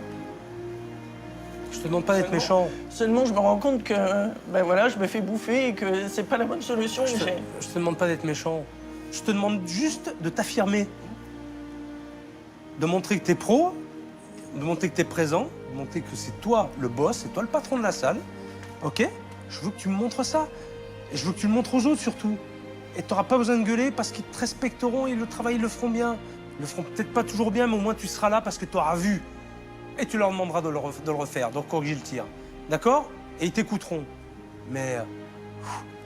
Je te demande pas d'être méchant. Seulement, je me rends compte que, ben voilà, je me fais bouffer et que c'est pas la bonne solution. Je te demande pas d'être méchant. Je te demande juste de t'affirmer. De montrer que t'es pro, de montrer que t'es présent, de montrer que c'est toi le boss, c'est toi le patron de la salle. Ok? Je veux que tu me montres ça. Et je veux que tu le montres aux autres surtout. Et t'auras pas besoin de gueuler parce qu'ils te respecteront et le travail, ils le feront bien. Ils le feront peut-être pas toujours bien, mais au moins tu seras là parce que tu auras vu. Et tu leur demanderas de le refaire, de corriger le tir. D'accord? Et ils t'écouteront. Mais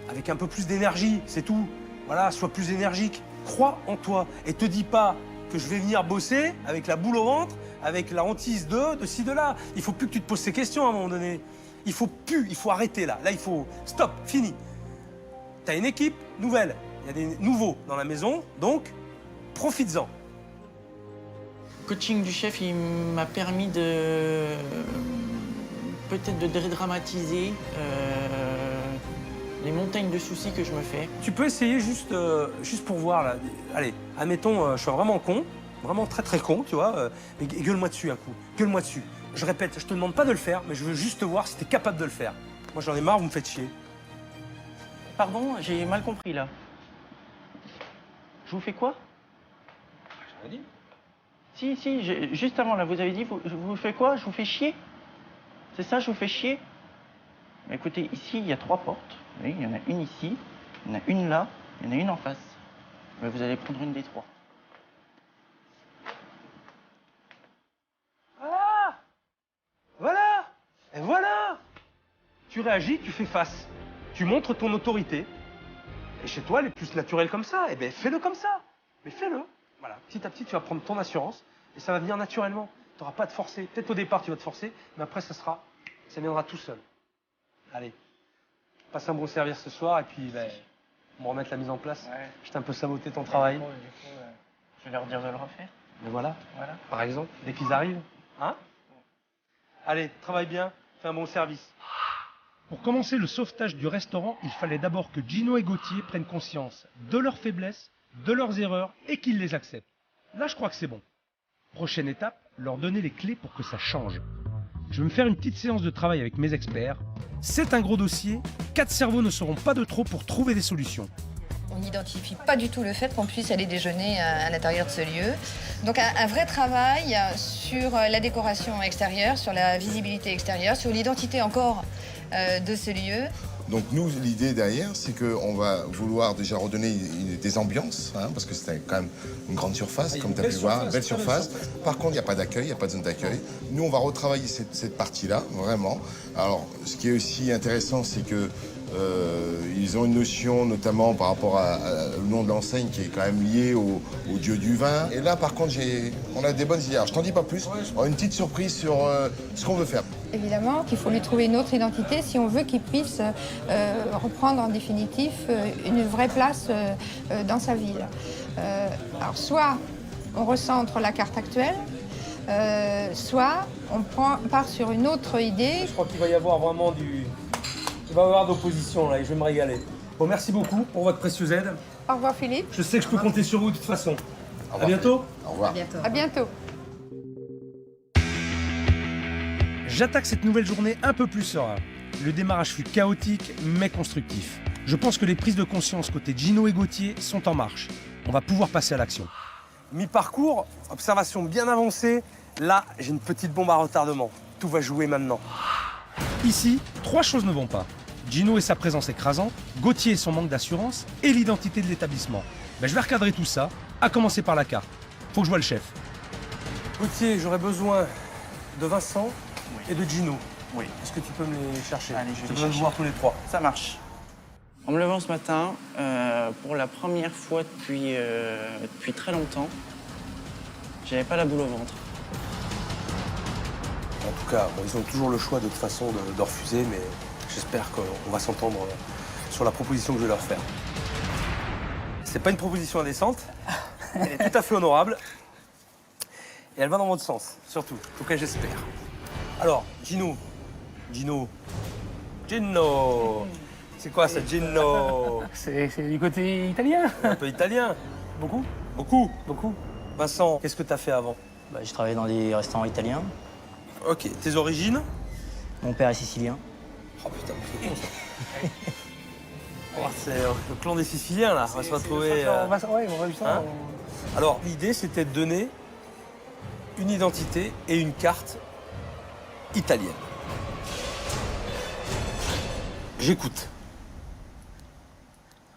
avec un peu plus d'énergie, c'est tout. Voilà, sois plus énergique. Crois en toi. Et te dis pas que je vais venir bosser avec la boule au ventre, avec la hantise de ci, de là. Il faut plus que tu te poses ces questions à un moment donné. Il faut arrêter là. Là, il faut... Stop, fini. T'as une équipe nouvelle. Il y a des nouveaux dans la maison, donc profites-en. Le coaching du chef, il m'a permis de... peut-être de dédramatiser les montagnes de soucis que je me fais. Tu peux essayer juste pour voir, là. Allez, admettons, je suis vraiment con, vraiment très très con, tu vois, mais gueule-moi dessus un coup, gueule-moi dessus. Je répète, je te demande pas de le faire, mais je veux juste voir si t'es capable de le faire. Moi, j'en ai marre, vous me faites chier. Pardon, j'ai mal compris, là. Je vous fais quoi? J'ai rien dit. Si, juste avant, là, vous avez dit, je vous fais quoi? Je vous fais chier? C'est ça, je vous fais chier? Écoutez, ici, il y a 3 portes. Vous voyez, il y en a une ici, il y en a une là, il y en a une en face. Mais vous allez prendre une des 3. Voilà. Et voilà. Tu réagis, tu fais face. Tu montres ton autorité. Et chez toi, elle est plus naturelle comme ça. Eh bien, fais-le comme ça. Mais fais-le. Voilà. Petit à petit, tu vas prendre ton assurance. Et ça va venir naturellement. Tu n'auras pas à te forcer. Peut-être au départ, tu vas te forcer. Mais après, ça viendra tout seul. Allez. Passe un bon service ce soir. Et puis, on va remettre la mise en place. Ouais. Je t'ai un peu saboté ton travail. Du coup, je vais leur dire de le refaire. Mais voilà. Par exemple, dès qu'ils arrivent. Hein? Allez, travaille bien. Fais un bon service. Pour commencer le sauvetage du restaurant, il fallait d'abord que Gino et Gauthier prennent conscience de leurs faiblesses, de leurs erreurs et qu'ils les acceptent. Là, je crois que c'est bon. Prochaine étape, leur donner les clés pour que ça change. Je vais me faire une petite séance de travail avec mes experts. C'est un gros dossier, 4 cerveaux ne seront pas de trop pour trouver des solutions. On n'identifie pas du tout le fait qu'on puisse aller déjeuner à l'intérieur de ce lieu. Donc un vrai travail sur la décoration extérieure, sur la visibilité extérieure, sur l'identité encore de ce lieu. Donc nous, l'idée derrière, c'est qu'on va vouloir déjà redonner des ambiances, hein, parce que c'était quand même une grande surface, comme tu as pu voir, une belle surface. Par contre, il n'y a pas d'accueil, il n'y a pas de zone d'accueil. Nous, on va retravailler cette partie-là, vraiment. Alors, ce qui est aussi intéressant, c'est que ils ont une notion, notamment par rapport au nom de l'enseigne, qui est quand même lié au dieu du vin. Et là, par contre, on a des bonnes idées. Alors, je t'en dis pas plus. On a une petite surprise sur ce qu'on veut faire. Évidemment qu'il faut lui trouver une autre identité si on veut qu'il puisse reprendre en définitif une vraie place dans sa ville. Alors, soit on recentre la carte actuelle, soit on part sur une autre idée. Je crois qu'il va y avoir vraiment il va y avoir d'opposition là et je vais me régaler. Bon, merci beaucoup pour votre précieuse aide. Au revoir Philippe. Je sais que je peux compter sur vous de toute façon. À bientôt. Au revoir. À bientôt. À bientôt. J'attaque cette nouvelle journée un peu plus serein. Le démarrage fut chaotique mais constructif. Je pense que les prises de conscience côté Gino et Gauthier sont en marche. On va pouvoir passer à l'action. Mi-parcours, observation bien avancée. Là, j'ai une petite bombe à retardement. Tout va jouer maintenant. Ici, 3 choses ne vont pas. Gino et sa présence écrasante, Gauthier et son manque d'assurance, et l'identité de l'établissement. Je vais recadrer tout ça, à commencer par la carte. Faut que je voie le chef. Gauthier, j'aurais besoin de Vincent et de Gino. Oui. Est-ce que tu peux me les chercher? Allez, je vais J'ai les besoin de chercher. voir tous les 3. Ça marche. En me levant ce matin, pour la première fois depuis très longtemps, j'avais pas la boule au ventre. En tout cas, ils ont toujours le choix de toute façon de refuser, mais j'espère qu'on va s'entendre sur la proposition que je vais leur faire. c'est pas une proposition indécente. Elle est tout à fait honorable. Et elle va dans votre sens, surtout. En tout cas, j'espère. Alors, Gino. C'est quoi ça, Gino? C'est du côté italien. Un peu italien. Beaucoup. Beaucoup. Vincent, qu'est-ce que tu as fait avant? Bah, j'ai travaillé dans des restaurants italiens. Ok, tes origines? Mon père est sicilien. Oh putain, c'est con ça. Oh, c'est le clan des Siciliens là, on va se retrouver. On va vu ça. Hein? Alors, l'idée c'était de donner une identité et une carte italienne. J'écoute.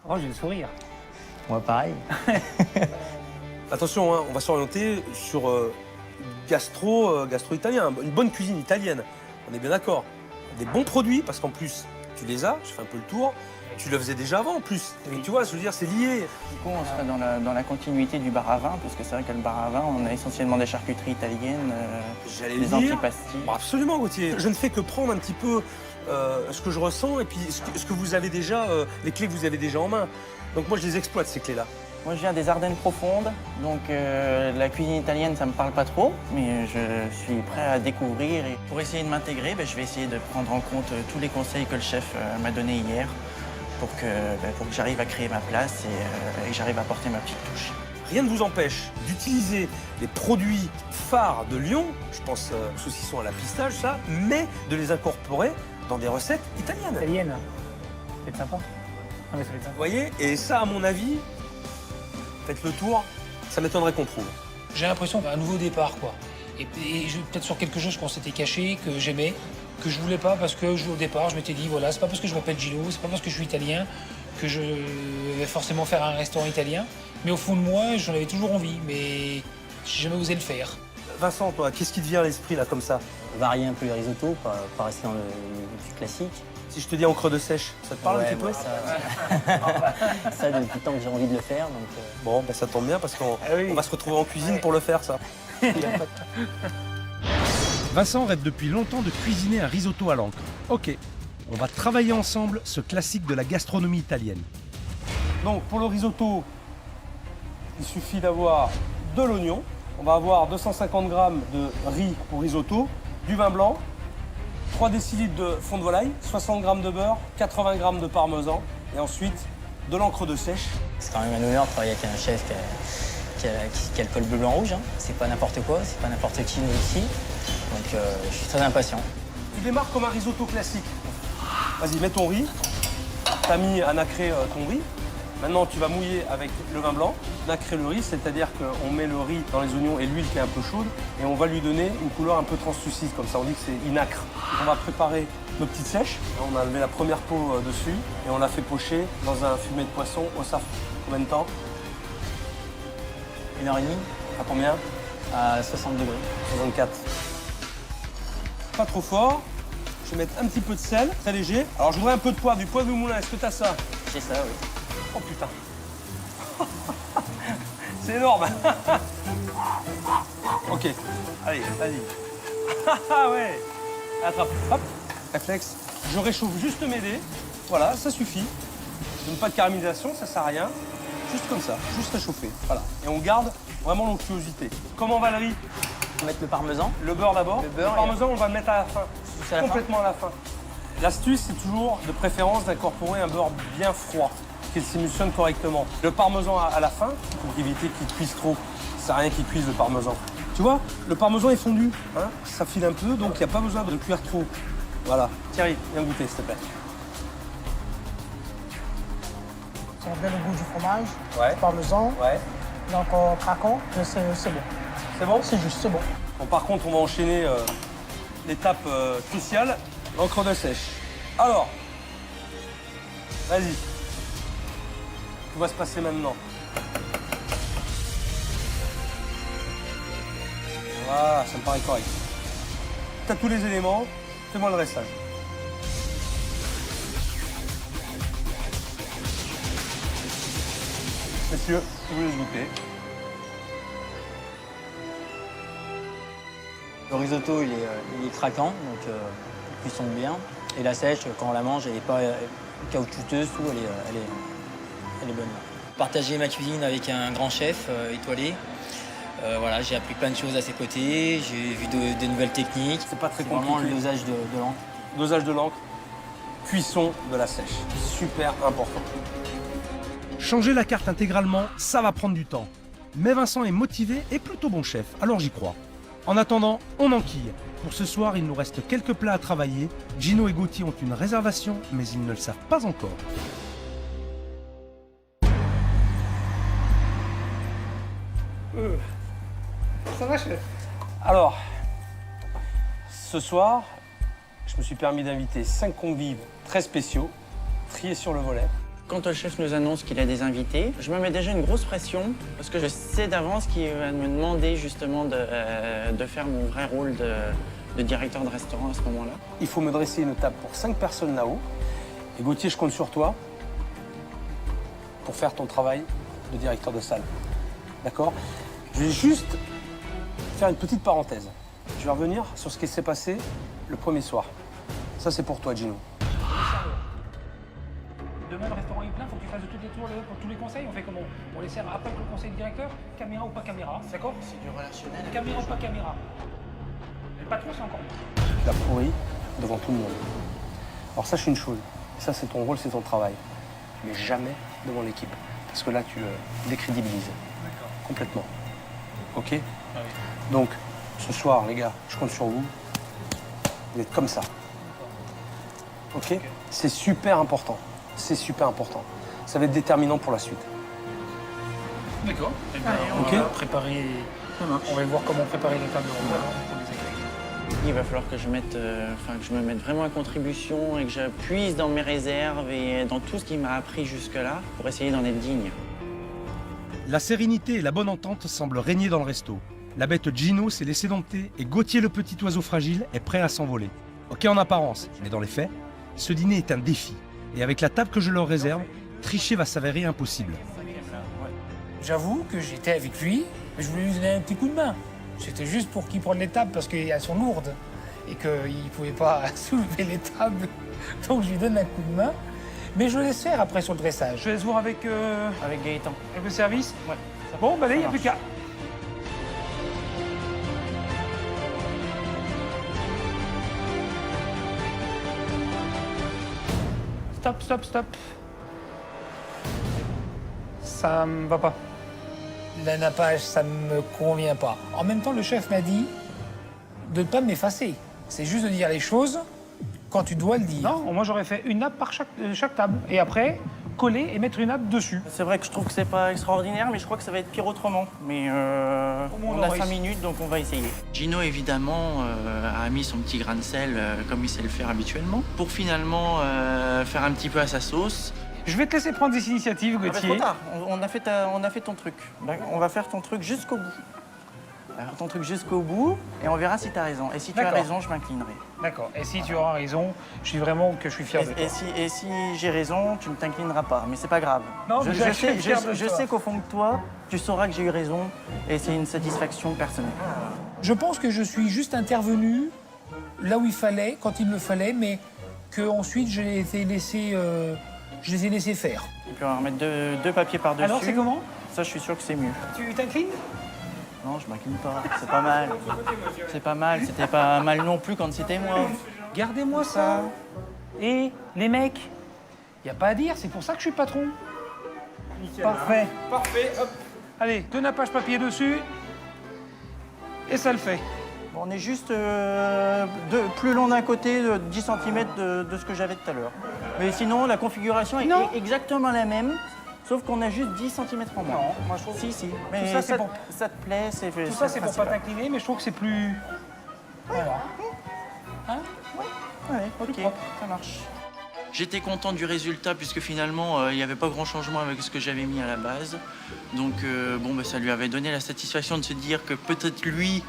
Oh, j'ai le sourire. Moi, pareil. Attention, hein, on va s'orienter sur gastro-italien, une bonne cuisine italienne. On est bien d'accord. Des bons produits, parce qu'en plus, tu les as, je fais un peu le tour. Tu le faisais déjà avant en plus. Tu vois, je veux dire, c'est lié. Du coup, on serait dans la continuité du bar à vin, parce que c'est vrai que le bar à vin, on a essentiellement des charcuteries italiennes, J'allais des le dire. antipastis. Bon, absolument, Gauthier. Je ne fais que prendre un petit peu ce que je ressens et puis ce que vous avez déjà, les clés que vous avez déjà en main. Donc moi, je les exploite, ces clés-là. Moi, je viens des Ardennes profondes, donc la cuisine italienne, ça me parle pas trop, mais je suis prêt à découvrir. Et pour essayer de m'intégrer, je vais essayer de prendre en compte tous les conseils que le chef m'a donnés hier pour que j'arrive à créer ma place et que j'arrive à apporter ma petite touche. Rien ne vous empêche d'utiliser les produits phares de Lyon, je pense au saucisson à la pistache, ça, mais de les incorporer dans des recettes italiennes. Italienne. C'est sympa. Ah, mais ça va être sympa. Vous voyez? Et ça, à mon avis, faites le tour, ça m'étonnerait qu'on trouve. J'ai l'impression d'un nouveau départ, quoi. Et peut-être sur quelque chose qu'on s'était caché, que j'aimais, que je voulais pas parce que au départ, je m'étais dit, voilà, c'est pas parce que je m'appelle Gino, c'est pas parce que je suis italien que je vais forcément faire un restaurant italien. Mais au fond de moi, j'en avais toujours envie, mais j'ai jamais osé le faire. Vincent, toi, qu'est-ce qui te vient à l'esprit, là, comme ça? Varier un peu les risottos, pas rester dans le classique. Si je te dis encre de sèche, ça te parle un petit peu? Ça, depuis le temps que j'ai envie de le faire. Donc, Bon, ben ça tombe bien parce qu'on on va se retrouver en cuisine pour le faire, ça. Vincent rêve depuis longtemps de cuisiner un risotto à l'encre. Ok, on va travailler ensemble ce classique de la gastronomie italienne. Donc, pour le risotto, il suffit d'avoir de l'oignon. On va avoir 250 g de riz pour risotto, du vin blanc, 3 décilitres de fond de volaille, 60 g de beurre, 80 g de parmesan et ensuite de l'encre de sèche. c'est quand même un honneur de travailler avec un chef qui a le col bleu, blanc, rouge. Hein. C'est pas n'importe quoi, c'est pas n'importe qui ici. Donc je suis très impatient. Tu démarres comme un risotto classique. Vas-y, mets ton riz. T'as mis à nacrer ton riz. Maintenant, tu vas mouiller avec le vin blanc, nacrer le riz, c'est-à-dire qu'on met le riz dans les oignons et l'huile qui est un peu chaude et on va lui donner une couleur un peu translucide, comme ça on dit que c'est inacre. On va préparer nos petites sèches. On a levé la première peau dessus et on l'a fait pocher dans un fumet de poisson au safran. Combien de temps? 1h30. À combien? À 60 degrés. 64. Pas trop fort. Je vais mettre un petit peu de sel, très léger. Alors je voudrais un peu de poivre, du poivre du moulin. Est-ce que tu as ça? J'ai ça, oui. Oh putain. C'est énorme. Ok, allez, vas-y. Ah ouais. Attrape. Hop, réflexe. Je réchauffe juste mes dés. Voilà, ça suffit. Je donne pas de caramélisation, ça sert à rien. Juste comme ça, juste réchauffer. Voilà. Et on garde vraiment l'onctuosité. Comment va le riz? On va mettre le parmesan. Le beurre d'abord. Le beurre, parmesan, on va le mettre à la fin. à la fin. Complètement à la fin. L'astuce, c'est toujours de préférence d'incorporer un beurre bien froid, qu'il s'émulsionne correctement. Le parmesan à la fin, pour éviter qu'il cuise trop. Ça sert à rien qu'il cuise le parmesan. Tu vois, le parmesan est fondu, hein, ça file un peu, donc il n'y a pas besoin de cuire trop. Voilà. Thierry, viens goûter, s'il te plaît. Ça donne le goût du fromage, Ouais. du parmesan. Ouais. Il est encore craquant, mais c'est bon. C'est bon? C'est juste, c'est bon. Bon, par contre, on va enchaîner l'étape cruciale, l'encre de sèche. Alors, vas-y. Tout va se passer maintenant. Voilà, ça me paraît correct. T'as tous les éléments, fais-moi le restage. Messieurs, je vous laisse goûter. Le risotto, il est craquant, donc il cuisson bien. Et la sèche, quand on la mange, elle n'est pas caoutchouteuse, tout, elle est bonne. partager ma cuisine avec un grand chef étoilé. Voilà, j'ai appris plein de choses à ses côtés, j'ai vu de nouvelles techniques. C'est pas très Vraiment compliqué. le dosage de l'encre. Dosage de l'encre, cuisson de la sèche. Super important. Changer la carte intégralement, ça va prendre du temps. Mais Vincent est motivé et plutôt bon chef, alors j'y crois. En attendant, on enquille. Pour ce soir, il nous reste quelques plats à travailler. Gino et Gauthier ont une réservation, mais ils ne le savent pas encore. Ça va, chef? Alors, ce soir, je me suis permis d'inviter 5 convives très spéciaux, triés sur le volet. Quand le chef nous annonce qu'il a des invités, je me mets déjà une grosse pression parce que je sais d'avance qu'il va me demander justement de faire mon vrai rôle de directeur de restaurant à ce moment-là. Il faut me dresser une table pour 5 personnes là-haut. Et Gauthier, je compte sur toi pour faire ton travail de directeur de salle. D'accord? Je vais juste faire une petite parenthèse. Je vais revenir sur ce qui s'est passé le premier soir. Ça, c'est pour toi, Gino. Demain, le restaurant est plein, faut que tu fasses de toutes les tours pour tous les conseils. On fait comment? On les sert après le conseil du directeur? Caméra ou pas caméra? D'accord? C'est du relationnel. Caméra ou pas caméra? Le patron, c'est encore mieux. Tu l'as pourri devant tout le monde. Alors sache une chose, ça c'est ton rôle, c'est ton travail. Mais jamais devant l'équipe. Parce que là, tu décrédibilises. D'accord. Complètement. Ok? Donc, ce soir, les gars, je compte sur vous. Vous êtes comme ça. Ok? C'est super important. C'est super important. Ça va être déterminant pour la suite. D'accord. Eh bien, on va préparer. On va voir comment préparer la table ronde pour les accueillir. Il va falloir que je me mette vraiment à contribution et que je puise dans mes réserves et dans tout ce qui m'a appris jusque-là pour essayer d'en être digne. La sérénité et la bonne entente semblent régner dans le resto. La bête Gino s'est laissé dompter et Gauthier, le petit oiseau fragile, est prêt à s'envoler. Ok en apparence, mais dans les faits, ce dîner est un défi. Et avec la table que je leur réserve, tricher va s'avérer impossible. J'avoue que j'étais avec lui, mais je voulais lui donner un petit coup de main. C'était juste pour qu'il prenne les tables parce qu'elles sont lourdes et qu'il ne pouvait pas soulever les tables. Donc je lui donne un coup de main. Mais je le laisse faire après sur le dressage. Je laisse voir avec Gaëtan. Avec le service? Ouais. Bon, bah allez, il n'y a plus qu'à. Stop. Ça me va pas. La nappage, ça me convient pas. En même temps, le chef m'a dit de ne pas m'effacer. C'est juste de dire les choses quand tu dois le dire. Non, moi j'aurais fait une nappe par chaque table. Et après, coller et mettre une nappe dessus. C'est vrai que je trouve que c'est pas extraordinaire, mais je crois que ça va être pire autrement. Mais on a 5 minutes, donc on va essayer. Gino, évidemment, a mis son petit grain de sel, comme il sait le faire habituellement, pour finalement faire un petit peu à sa sauce. Je vais te laisser prendre des initiatives, Gauthier. Trop tard. On a fait ton truc. On va faire ton truc jusqu'au bout. On va faire ton truc jusqu'au bout, et on verra si tu as raison. Et si tu as raison, je m'inclinerai. D'accord. Et si tu auras raison, je suis vraiment fier de toi. Et si j'ai raison, tu ne t'inclineras pas. Mais c'est pas grave. Non, mais je sais qu'au fond de toi, tu sauras que j'ai eu raison, et c'est une satisfaction personnelle. Je pense que je suis juste intervenu là où il fallait, quand il le fallait, mais qu'ensuite je les ai laissés faire. Et puis on va remettre deux papiers par-dessus. Alors, c'est comment? Ça, je suis sûr que c'est mieux. Tu t'inclines? Non, je m'incline pas. C'est pas mal. C'est pas mal. C'était pas mal non plus quand c'était moi. Gardez-moi ça. Et les mecs, y a pas à dire, c'est pour ça que je suis patron. Nickel. Parfait. Parfait, hop. Allez, 2 nappages papier dessus. Et ça le fait. Bon, on est juste plus long d'un côté, de 10 cm de ce que j'avais tout à l'heure. Mais sinon, la configuration est exactement la même. Sauf qu'on a juste 10 cm en moins. Non, moi je trouve. Si. Mais tout ça, c'est pour... ça te plaît, c'est. Tout ça, c'est pour pas t'incliner, mais je trouve que c'est plus. Voilà. Hein? Ouais, ok, ça marche. J'étais content du résultat puisque finalement, il n'y avait pas grand changement avec ce que j'avais mis à la base. Donc, ça lui avait donné la satisfaction de se dire que peut-être lui,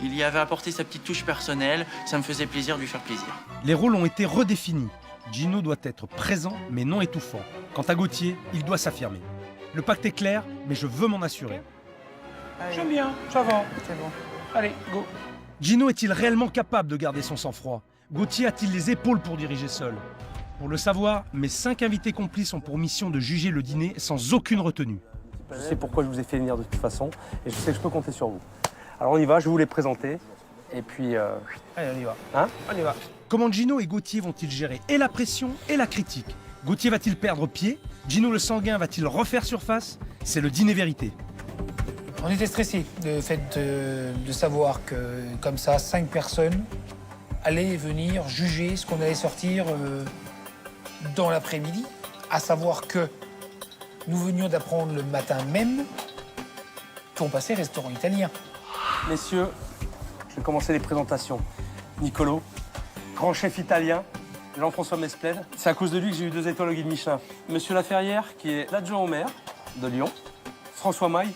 il y avait apporté sa petite touche personnelle. Ça me faisait plaisir de lui faire plaisir. Les rôles ont été redéfinis. Gino doit être présent, mais non étouffant. Quant à Gauthier, il doit s'affirmer. Le pacte est clair, mais je veux m'en assurer. J'aime bien, ça va. C'est bon. Allez, go. Gino est-il réellement capable de garder son sang-froid? Gauthier a-t-il les épaules pour diriger seul? Pour le savoir, mes 5 invités complices ont pour mission de juger le dîner sans aucune retenue. Je sais pourquoi je vous ai fait venir de toute façon et je sais que je peux compter sur vous. Alors on y va, je vais vous les présenter et puis... Allez, on y va. Hein? On y va. Comment Gino et Gauthier vont-ils gérer et la pression et la critique? Gauthier va-t-il perdre pied? Gino le sanguin va-t-il refaire surface? C'est le dîner vérité. On était stressés du fait de savoir que, comme ça, 5 personnes allaient venir juger ce qu'on allait sortir dans l'après-midi, à savoir que nous venions d'apprendre le matin même qu'on passait restaurant italien. Messieurs, je vais commencer les présentations. Nicolo, grand chef italien, Jean-François Mesplède. C'est à cause de lui que j'ai eu 2 étoiles au guide Michelin. Monsieur Laferrière, qui est l'adjoint au maire de Lyon. François Maille,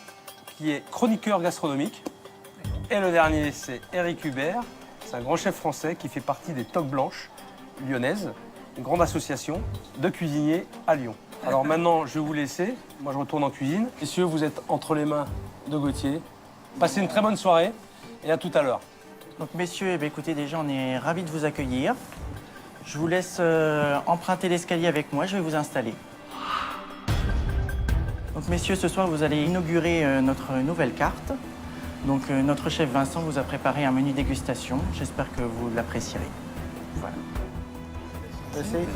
qui est chroniqueur gastronomique. Et le dernier, c'est Éric Hubert. C'est un grand chef français qui fait partie des Toques Blanches lyonnaises, une grande association de cuisiniers à Lyon. Alors maintenant, je vais vous laisser. Moi, je retourne en cuisine. Messieurs, vous êtes entre les mains de Gauthier. Passez une très bonne soirée et à tout à l'heure. Donc messieurs, eh bien, écoutez, déjà on est ravis de vous accueillir. Je vous laisse emprunter l'escalier avec moi, je vais vous installer. Donc messieurs, ce soir vous allez inaugurer notre nouvelle carte. Donc notre chef Vincent vous a préparé un menu dégustation. J'espère que vous l'apprécierez. Voilà. Merci.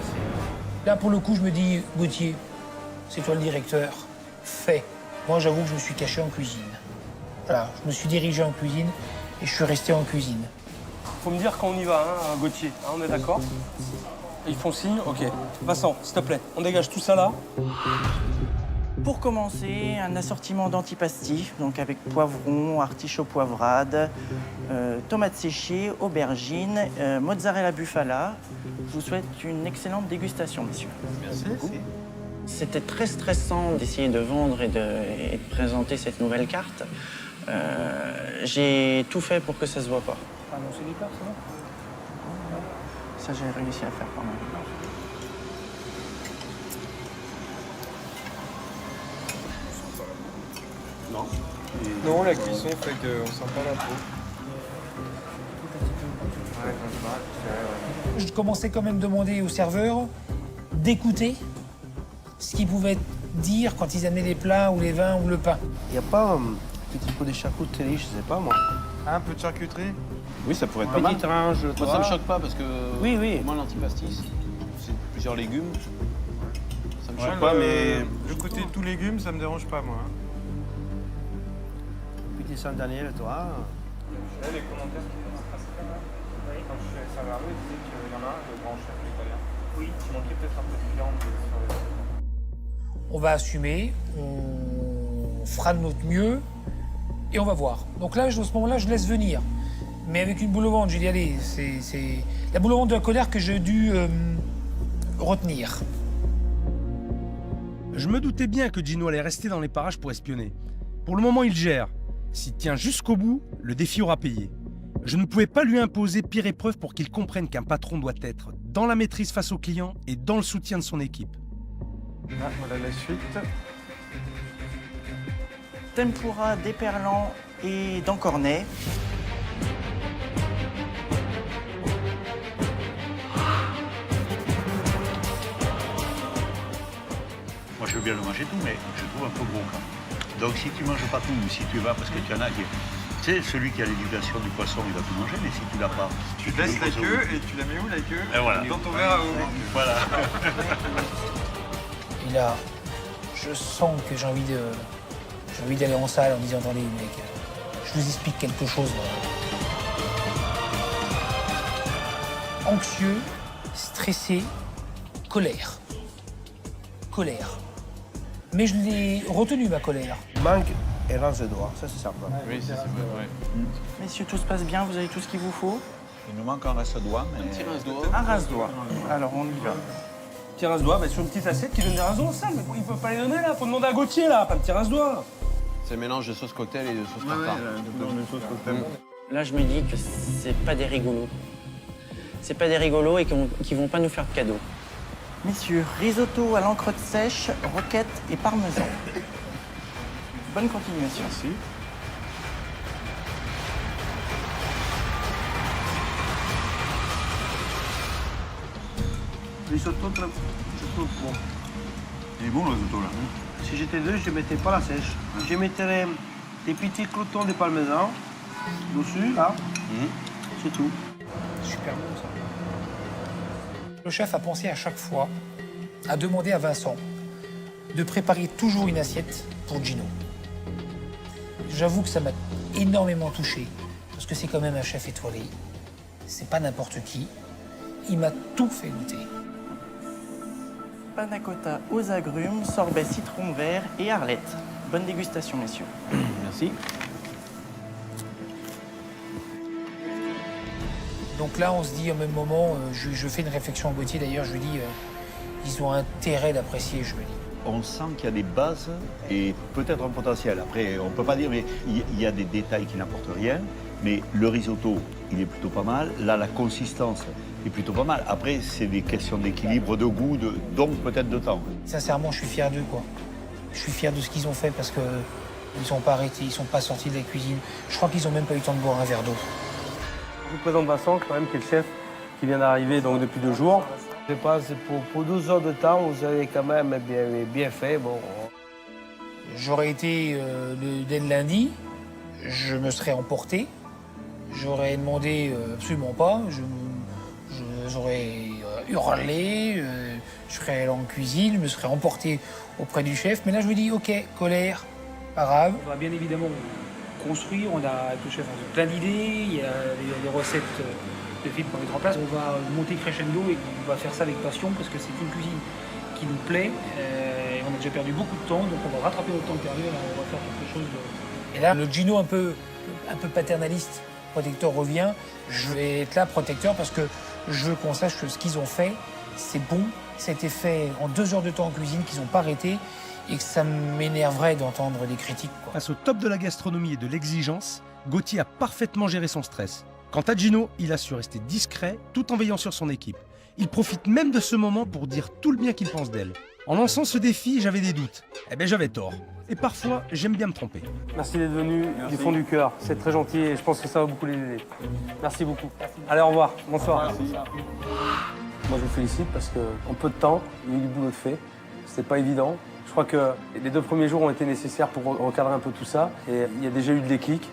Là, pour le coup, je me dis, Gauthier, c'est toi le directeur, fais. Moi, j'avoue que je me suis caché en cuisine. Voilà, je me suis dirigé en cuisine et je suis resté en cuisine. Faut me dire quand on y va, hein, Gauthier. Hein, on est d'accord? Ils font signe? Ok. Vincent, s'il te plaît, on dégage tout ça là. Pour commencer, un assortiment d'antipasti, donc avec poivrons, artichauts poivrades, tomates séchées, aubergines, mozzarella bufala. Je vous souhaite une excellente dégustation, messieurs. Merci. C'était très stressant d'essayer de vendre et de présenter cette nouvelle carte. J'ai tout fait pour que ça se voit pas. Ah non, c'est des cartes, ça va? Ça, j'ai réussi à faire quand même. Non. Non, la cuisson fait qu'on sent pas la peau. Je commençais quand même à demander aux serveurs d'écouter ce qu'ils pouvaient dire quand ils amenaient les plats ou les vins ou le pain. Il n'y a pas un petit peu de charcuterie, je sais pas moi. Un peu de charcuterie? Oui, ça pourrait être pas mal. Petite range, Moi, ça me choque pas parce que Oui, oui. pour moi, l'antipastis, c'est plusieurs légumes. Ça me choque Ouais, pas, mais le côté tout légumes, ça me dérange pas, moi. Petit Saint-Daniel, toi. Les commentaires qui font ça, c'est pas mal. Quand je suis allé Saint-Barbe, il disait qu'il y en a un, le grand chef italien. Oui. Il manquait peut-être un peu de viande sur les autres. On va assumer, on fera de notre mieux et on va voir. Donc là, à ce moment-là, je laisse venir. Mais avec une boule au ventre, j'ai dit, allez, c'est la boule au ventre de la colère que j'ai dû retenir. Je me doutais bien que Gino allait rester dans les parages pour espionner. Pour le moment, il gère. S'il tient jusqu'au bout, le défi aura payé. Je ne pouvais pas lui imposer pire épreuve pour qu'il comprenne qu'un patron doit être dans la maîtrise face aux clients et dans le soutien de son équipe. Ah, voilà la suite. Tempura d'éperlan et d'encornet. Moi, je veux bien le manger tout, mais je trouve un peu gros quand même. Donc, si tu manges pas tout, ou si tu vas, parce que tu en as qui... Tu sais, celui qui a l'éducation du poisson, il va tout manger, mais si tu l'as pas... Tu laisses la queue et tu la mets où, la queue? Et voilà. Dans ton verre à eau. Voilà. Et là, je sens que j'ai envie d'aller en salle en disant, attendez, mec, je vous explique quelque chose. Anxieux, stressé, colère. Colère. Mais je l'ai retenu, ma colère. Manque et rince les doigts, ça c'est certain. Oui, c'est vrai. Messieurs, tout se passe bien, vous avez tout ce qu'il vous faut? Il nous manque un rince-doigt, mais... Un petit rince-doigt. Un rince-doigt. Alors, on y va. Petit rince-doigt, sur une petite assiette qui donne des rince-doigts au sale, mais il peut pas les donner là, faut demander à Gauthier là, pas de petit rince-doigt. C'est un mélange de sauce cocktail et de sauce tartare. Là, je me dis que c'est pas des rigolos. C'est pas des rigolos et qui vont pas nous faire de cadeaux. Messieurs, risotto à l'encre de sèche, roquette et parmesan. Bonne continuation. Merci. risotto, je trouve bon. Il est bon le risotto là. Si j'étais deux, je ne mettrais pas la sèche. Je mettrais des petits croutons de parmesan dessus, là. C'est tout. Super bon ça. Le chef a pensé à chaque fois à demander à Vincent de préparer toujours une assiette pour Gino. J'avoue que ça m'a énormément touché, parce que c'est quand même un chef étoilé. C'est pas n'importe qui. Il m'a tout fait goûter. Panna cotta aux agrumes, sorbet citron vert et arlette. Bonne dégustation, messieurs. Merci. Donc là, on se dit au même moment, je fais une réflexion à Gauthier d'ailleurs, je lui dis, ils ont intérêt d'apprécier, je me dis. On sent qu'il y a des bases et peut-être un potentiel. Après, on ne peut pas dire, mais il y a des détails qui n'apportent rien. Mais le risotto, il est plutôt pas mal. Là, la consistance est plutôt pas mal. Après, c'est des questions d'équilibre, de goût, donc peut-être de temps. Sincèrement, je suis fier d'eux, quoi. Je suis fier de ce qu'ils ont fait parce qu'ils ne sont pas arrêtés, ils ne sont pas sortis de la cuisine. Je crois qu'ils n'ont même pas eu le temps de boire un verre d'eau. Je vous présente Vincent, quand même, qui est le chef, qui vient d'arriver donc depuis 2 jours. Je pense que pour 12 heures de temps, vous avez quand même bien fait. Bon. J'aurais été dès le lundi, je me serais emporté. J'aurais demandé absolument pas. J'aurais hurlé, je serais allé en cuisine, je me serais emporté auprès du chef. Mais là, je me dis, OK, colère, pas grave. On va bien évidemment construire. On a, avec le chef, plein d'idées. Il y a des recettes de films qu'on va mettre en place. On va monter crescendo et on va faire ça avec passion parce que c'est une cuisine qui nous plaît. Et on a déjà perdu beaucoup de temps, donc on va rattraper notre temps perdu. On va faire quelque chose de... Et là, le Gino un peu paternaliste, protecteur revient. Je vais être là, protecteur, parce que je veux qu'on sache que ce qu'ils ont fait, c'est bon. Ça a été fait en 2 heures de temps en cuisine, qu'ils n'ont pas arrêté, et que ça m'énerverait d'entendre des critiques, quoi. Face au top de la gastronomie et de l'exigence, Gauthier a parfaitement géré son stress. Quant à Gino, il a su rester discret tout en veillant sur son équipe. Il profite même de ce moment pour dire tout le bien qu'il pense d'elle. En lançant ce défi, j'avais des doutes. Eh bien, j'avais tort. Et parfois, j'aime bien me tromper. Merci d'être venu du fond du cœur. C'est très gentil et je pense que ça va beaucoup les aider. Merci beaucoup. Allez, au revoir. Bonsoir. Merci. Moi, je vous félicite parce qu'en peu de temps, il y a eu du boulot de fait. C'était pas évident. Je crois que les 2 premiers jours ont été nécessaires pour recadrer un peu tout ça. Et il y a déjà eu le déclic.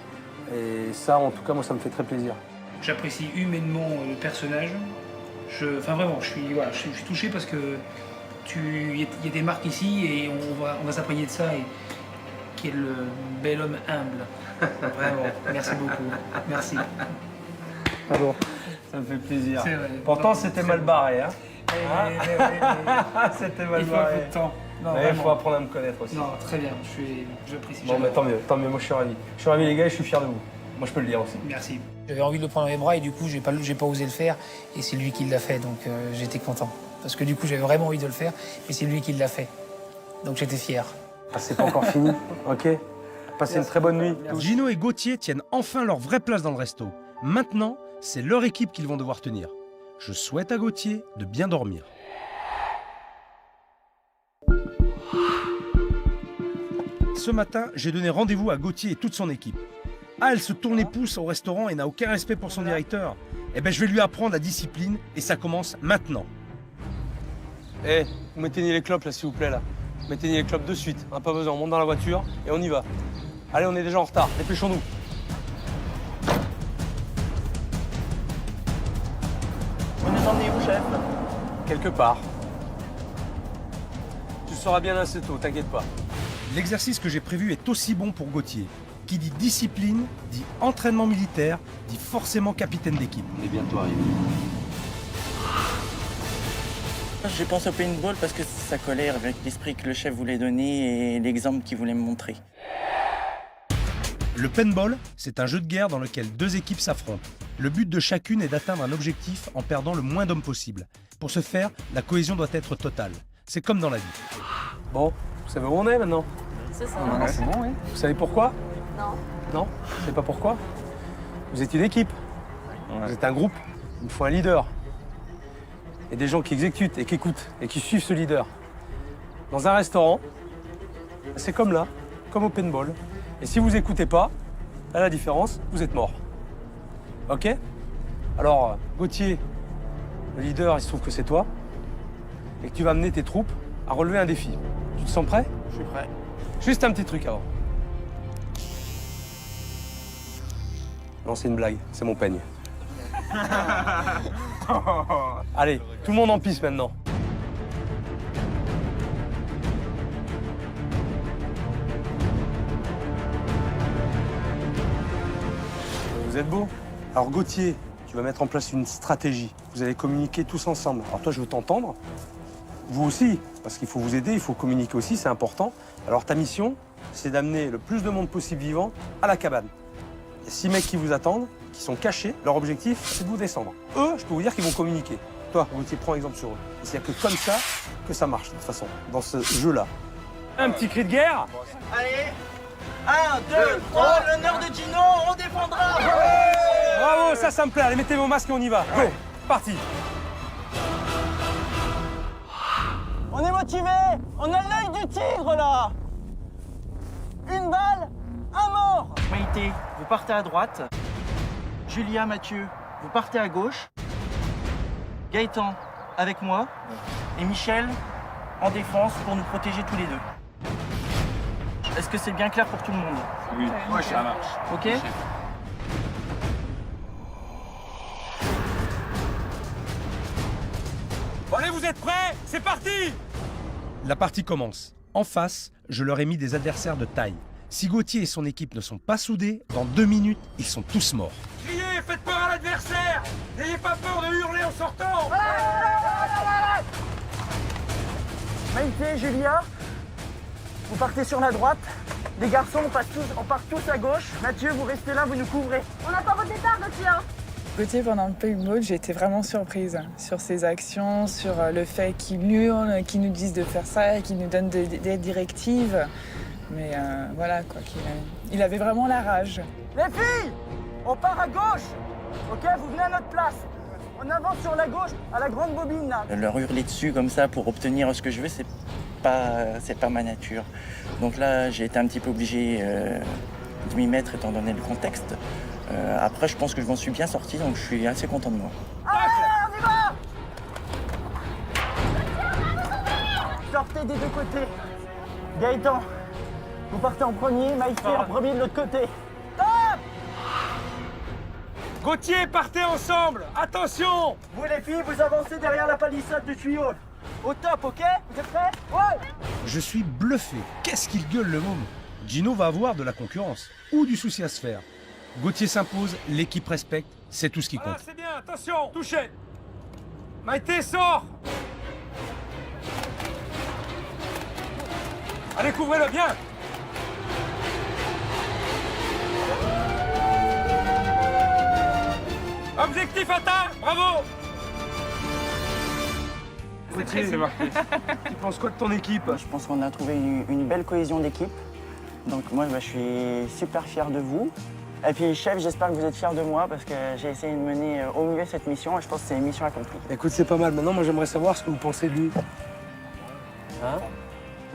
Et ça, en tout cas, moi, ça me fait très plaisir. J'apprécie humainement le personnage. Enfin, vraiment, je suis touché parce que il y a des marques ici et on va s'imprégner de ça. Et quel bel homme humble. Vraiment, merci beaucoup. Merci. Pardon. Ça me fait plaisir. Vrai. Pourtant, c'était mal barré. Hein. C'était mal barré. Il faut un peu de temps. Il faut apprendre à me connaître aussi. Non, très bien. J'apprécie. Bon, mais tant mieux. Moi, je suis ravi. Je suis ravi, les gars, et je suis fier de vous. Moi, je peux le dire aussi. Merci. J'avais envie de le prendre dans mes bras et du coup, j'ai pas osé le faire. Et c'est lui qui l'a fait, donc j'étais content. Parce que du coup, j'avais vraiment envie de le faire, et c'est lui qui l'a fait. Donc j'étais fier. C'est pas encore fini, ok? Passez une très bonne nuit. Gino et Gauthier tiennent enfin leur vraie place dans le resto. Maintenant, c'est leur équipe qu'ils vont devoir tenir. Je souhaite à Gauthier de bien dormir. Ce matin, j'ai donné rendez-vous à Gauthier et toute son équipe. Ah, elle se tourne les pouces au restaurant et n'a aucun respect pour son directeur. Eh bien, je vais lui apprendre la discipline et ça commence maintenant. Eh, vous m'éteignez les clopes là, s'il vous plaît, là. Vous m'éteignez les clopes de suite. On n'a pas besoin, on monte dans la voiture et on y va. Allez, on est déjà en retard, dépêchons-nous. Vous nous emmenez où, chef? Quelque part. Tu sauras bien assez tôt, t'inquiète pas. L'exercice que j'ai prévu est aussi bon pour Gauthier. Qui dit discipline, dit entraînement militaire, dit forcément capitaine d'équipe. On est bientôt arrivé. J'ai pensé au paintball parce que ça collait avec l'esprit que le chef voulait donner et l'exemple qu'il voulait me montrer. Le paintball, c'est un jeu de guerre dans lequel 2 équipes s'affrontent. Le but de chacune est d'atteindre un objectif en perdant le moins d'hommes possible. Pour ce faire, la cohésion doit être totale. C'est comme dans la vie. Bon, vous savez où on est maintenant? C'est ça. Ouais, c'est bon, oui. Vous savez pourquoi? Non. Non? Vous savez pas pourquoi? Vous êtes une équipe. Vous êtes un groupe. Il faut un leader. Et des gens qui exécutent et qui écoutent et qui suivent ce leader. Dans un restaurant, c'est comme là, comme au paintball. Et si vous n'écoutez pas, là, la différence, vous êtes mort. Ok? Alors, Gauthier, le leader, il se trouve que c'est toi. et que tu vas mener tes troupes à relever un défi. Tu te sens prêt? Je suis prêt. Juste un petit truc avant. Non, c'est une blague, c'est mon peigne. Allez, tout le monde en piste maintenant. Vous êtes beaux? Alors Gauthier, tu vas mettre en place une stratégie. Vous allez communiquer tous ensemble. Alors toi, je veux t'entendre. Vous aussi, parce qu'il faut vous aider, il faut communiquer aussi, c'est important. Alors ta mission, c'est d'amener le plus de monde possible vivant à la cabane. Il y a 6 mecs qui vous attendent, qui sont cachés. Leur objectif, c'est de vous descendre. Eux, je peux vous dire qu'ils vont communiquer. Toi, Gauthier, prends exemple sur eux. Il n'y a que comme ça que ça marche, de toute façon, dans ce jeu-là. Un petit cri de guerre. Allez, 1, 2, 3, l'honneur de Gino, on défendra. Bravo, ça me plaît. Allez, mettez vos masques et on y va. Go, parti. On est motivé, on a l'œil du tigre là. Une balle, un mort. Maïté, vous partez à droite. Julia, Mathieu, vous partez à gauche. Gaëtan, avec moi. Et Michel, en défense pour nous protéger tous les deux. Est-ce que c'est bien clair pour tout le monde? Oui, ça marche. Ok. Bon, allez, vous êtes prêts? C'est parti! La partie commence. En face, je leur ai mis des adversaires de taille. Si Gauthier et son équipe ne sont pas soudés, dans 2 minutes, ils sont tous morts. Criez, faites peur à l'adversaire! N'ayez pas peur de hurler en sortant! Maïté, Julia, vous partez sur la droite. Les garçons, on part tous à gauche. Mathieu, vous restez là, vous nous couvrez. On attend votre départ, Gauthier. Gauthier, pendant le playing mode, j'ai été vraiment surprise sur ses actions, sur le fait qu'il hurle, qu'il nous dise de faire ça, qu'il nous donne des directives. Mais voilà, quoi, il avait vraiment la rage. Les filles, on part à gauche. Ok, vous venez à notre place. On avance sur la gauche, à la grande bobine, là. Leur hurler dessus comme ça pour obtenir ce que je veux, c'est pas ma nature. Donc là, j'ai été un petit peu obligé de m'y mettre étant donné le contexte. Après, je pense que je m'en suis bien sorti, donc je suis assez content de moi. Allez, on y va! Sortez des deux côtés. Gaëtan, vous partez en premier, Maïté en premier de l'autre côté. Top! Gauthier, partez ensemble! Attention! Vous les filles, vous avancez derrière la palissade du tuyau. Au top, ok? Vous êtes prêts? Ouais! Je suis bluffé. Qu'est-ce qu'il gueule le môme? Gino va avoir de la concurrence ou du souci à se faire. Gauthier s'impose, l'équipe respecte, c'est tout ce qui compte. Voilà, c'est bien, attention, touchez! Maïté, sort! Allez, couvrez-le bien! Objectif atteint, bravo! C'est marqué. Tu penses quoi de ton équipe? Je pense qu'on a trouvé une belle cohésion d'équipe. Donc moi, je suis super fier de vous. Et puis, chef, j'espère que vous êtes fiers de moi parce que j'ai essayé de mener au mieux cette mission et je pense que c'est une mission accomplie. Écoute, c'est pas mal. Maintenant, moi, j'aimerais savoir ce que vous pensez de lui. Hein?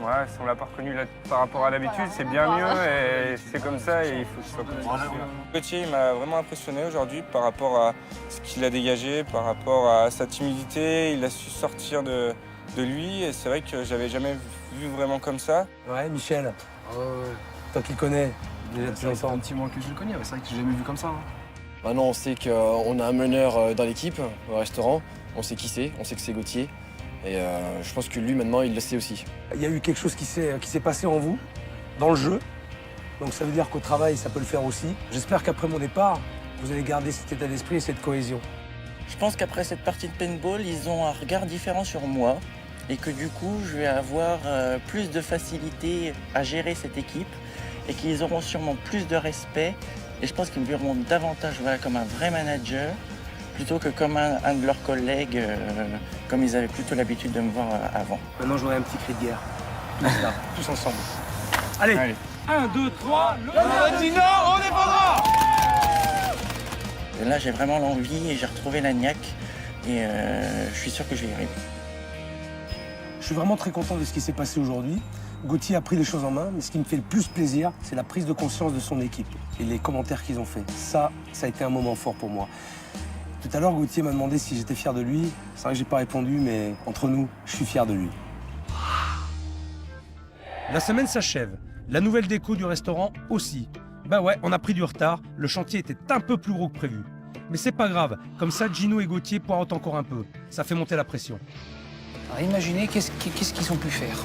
Ouais, si on l'a pas reconnu là, par rapport à l'habitude, c'est bien mieux et c'est comme ça et il faut que ce soit comme ça. Gauthier m'a vraiment impressionné aujourd'hui par rapport à ce qu'il a dégagé, par rapport à sa timidité. Il a su sortir de lui et c'est vrai que j'avais jamais vu vraiment comme ça. Ouais, Michel. Toi qui le connais, déjà depuis longtemps. Un petit mois que je le connais, c'est vrai que j'ai jamais vu comme ça. Maintenant, on sait qu'on a un meneur dans l'équipe, au restaurant. On sait qui c'est, on sait que c'est Gauthier. Et je pense que lui, maintenant, il le sait aussi. Il y a eu quelque chose qui s'est passé en vous, dans le jeu. Donc ça veut dire qu'au travail, ça peut le faire aussi. J'espère qu'après mon départ, vous allez garder cet état d'esprit et cette cohésion. Je pense qu'après cette partie de paintball, ils ont un regard différent sur moi et que du coup, je vais avoir plus de facilité à gérer cette équipe et qu'ils auront sûrement plus de respect. Et je pense qu'ils me verront davantage comme un vrai manager plutôt que comme un de leurs collègues, comme ils avaient plutôt l'habitude de me voir avant. Maintenant, j'aurai un petit cri de guerre. Là, tous ensemble. Allez. 1, 2, 3, Dino, on défendra! Et là, j'ai vraiment l'envie et j'ai retrouvé la niaque et je suis sûr que je vais y arriver. Je suis vraiment très content de ce qui s'est passé aujourd'hui. Gauthier a pris les choses en main, mais ce qui me fait le plus plaisir, c'est la prise de conscience de son équipe et les commentaires qu'ils ont faits. Ça a été un moment fort pour moi. Tout à l'heure, Gauthier m'a demandé si j'étais fier de lui. C'est vrai que j'ai pas répondu, mais entre nous, je suis fier de lui. La semaine s'achève. La nouvelle déco du restaurant aussi. Bah ouais, on a pris du retard. Le chantier était un peu plus gros que prévu. Mais c'est pas grave. Comme ça, Gino et Gauthier poireautent encore un peu. Ça fait monter la pression. Alors, imaginez qu'est-ce qu'ils ont pu faire.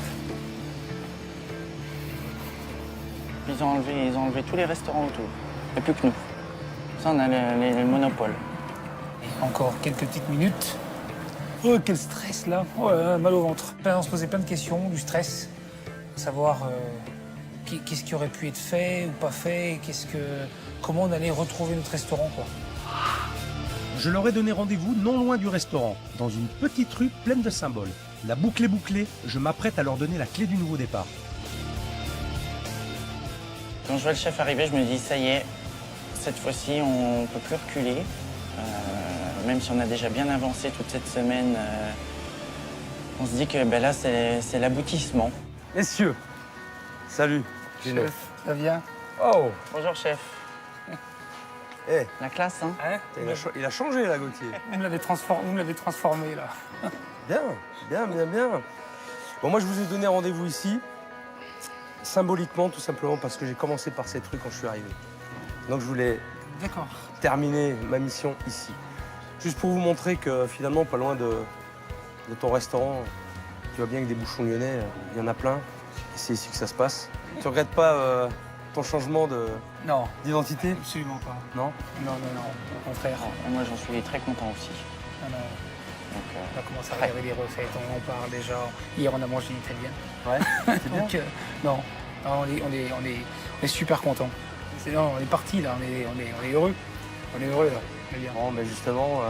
Ils ont enlevé tous les restaurants autour. Il n'y a plus que nous. Ça, on a le monopole. Et encore quelques petites minutes. Oh, quel stress là. Oh, mal au ventre. On se posait plein de questions, du stress. Savoir qu'est-ce qui aurait pu être fait ou pas fait, comment on allait retrouver notre restaurant, quoi. Je leur ai donné rendez-vous non loin du restaurant, dans une petite rue pleine de symboles. La boucle est bouclée, je m'apprête à leur donner la clé du nouveau départ. Quand je vois le chef arriver, je me dis, ça y est, cette fois-ci, on ne peut plus reculer. Même si on a déjà bien avancé toute cette semaine, on se dit que là, c'est l'aboutissement. Messieurs, salut. Gino. Chef, ça vient. Oh. Bonjour, chef. Eh. La classe, hein, il a changé, là, Gauthier. Vous me l'avez transformé, là. Bien. Bon, moi, je vous ai donné rendez-vous ici, symboliquement, tout simplement, parce que j'ai commencé par cette rue quand je suis arrivé. Donc, je voulais terminer ma mission ici. Juste pour vous montrer que, finalement, pas loin de ton restaurant, tu vois bien que des bouchons lyonnais, il y en a plein. Et c'est ici que ça se passe. Tu regrettes pas ton changement d'identité? Absolument pas. Non? Non, au contraire. Moi, j'en suis très content aussi. Donc, on a commencé à regarder les recettes, on parle déjà. Hier, on a mangé une italienne. Ouais, c'est bien. Donc, non, on est super contents. On est parti là, on est heureux. On est heureux là. Bon, mais justement,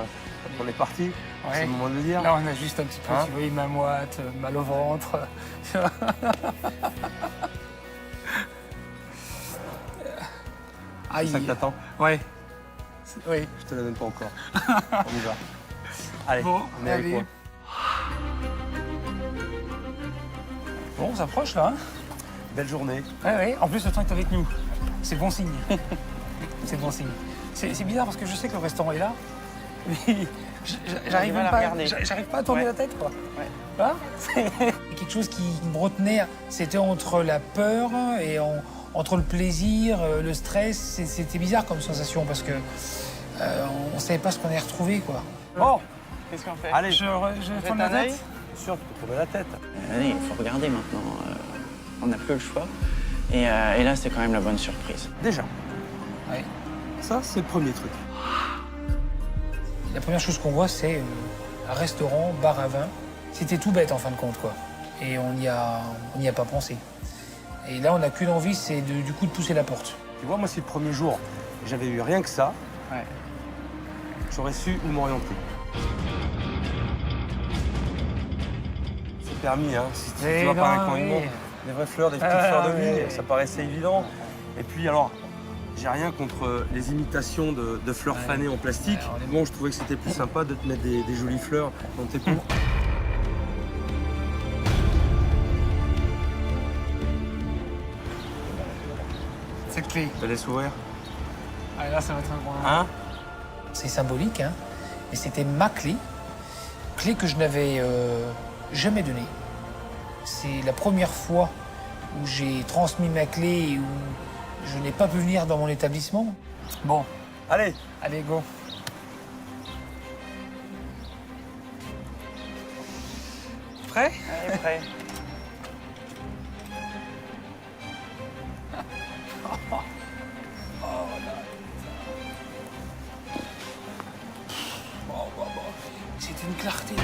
on est parti. Ouais. C'est le moment de le dire. Là, on a juste un petit peu, tu vois, une main moite, mal au ventre. C'est ça que t'attends? Ouais. Oui. Je te la donne pas encore. On y va. Allez, bon, on est avec moi. Bon, on s'approche là. Hein. Belle journée. Ouais. En plus, le temps est avec nous. C'est bon signe. C'est bon signe. C'est bizarre parce que je sais que le restaurant est là, mais j'arrive pas à tourner la tête, quoi. Ouais. Hein. Quelque chose qui me retenait, c'était entre la peur et entre le plaisir, le stress. C'était bizarre comme sensation parce que on savait pas ce qu'on allait retrouver, quoi. Oh, qu'est-ce qu'on fait? Allez, je tourne la tête. Sûr, tu peux tourner la tête. Allez, il faut regarder maintenant. On n'a plus le choix. Et là, c'est quand même la bonne surprise. Déjà. Oui. Ça, c'est le premier truc. La première chose qu'on voit, c'est un restaurant, bar à vin. C'était tout bête en fin de compte, quoi. Et on n'y a pas pensé. Et là, on n'a qu'une envie, c'est du coup de pousser la porte. Tu vois, moi, si le premier jour, j'avais eu rien que ça, j'aurais su où m'orienter. C'est permis, hein. Si tu vas par un coin du monde, des vraies fleurs, des petites fleurs de vie, ça paraissait évident. Et puis, alors, j'ai rien contre les imitations de fleurs fanées en plastique. Bon, je trouvais que c'était plus sympa de te mettre des jolies fleurs dans tes pots. Cette clé. Tu laisses ouvrir. Ah, là, ça va être un grand... Hein? C'est symbolique, hein. Et c'était ma clé que je n'avais jamais donnée. C'est la première fois où j'ai transmis ma clé et où je n'ai pas pu venir dans mon établissement. Bon. Allez, go. Prêt? Allez, prêt. C'est une clarté.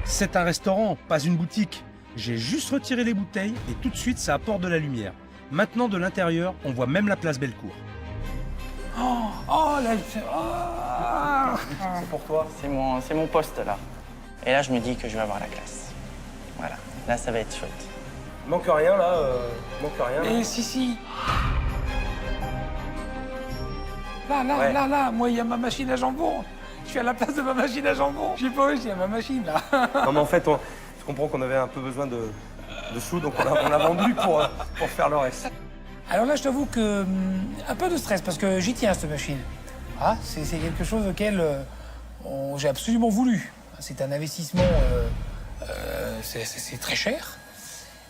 C'est un restaurant, pas une boutique. J'ai juste retiré les bouteilles et tout de suite ça apporte de la lumière. Maintenant de l'intérieur, on voit même la place Bellecour. C'est pour toi. C'est mon poste là. Et là, je me dis que je vais avoir la classe. Voilà. Là, ça va être chouette. Manque rien là. Manque rien. Mais si. Là, moi, il y a ma machine à jambon. Je suis à la place de ma machine à jambon. Je sais pas où, j'ai ma machine là. Non, mais en fait, je comprends qu'on avait un peu besoin de sous, donc on l'a vendu pour faire le reste. Alors là, je t'avoue que un peu de stress parce que j'y tiens cette machine. Ah, c'est quelque chose auquel j'ai absolument voulu. C'est un investissement, c'est très cher.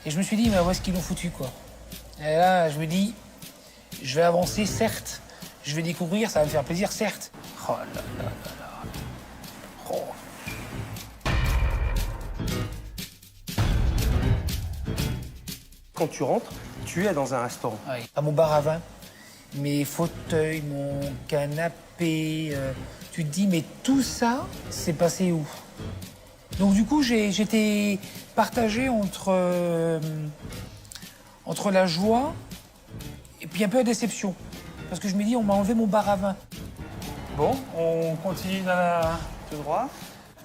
Et je me suis dit, mais où est-ce qu'ils l'ont foutu, quoi? Et là, je me dis, je vais avancer, certes. Je vais découvrir, ça va me faire plaisir, certes. Oh là là là là. Oh. Quand tu rentres, tu es dans un restaurant. Ouais. À mon bar à vin, mes fauteuils, mon canapé, tu te dis, mais tout ça, c'est passé où? Donc du coup, j'étais partagé entre la joie et puis un peu la déception. Parce que je me dis, on m'a enlevé mon bar à vin. Bon, on continue dans la... Tout droit.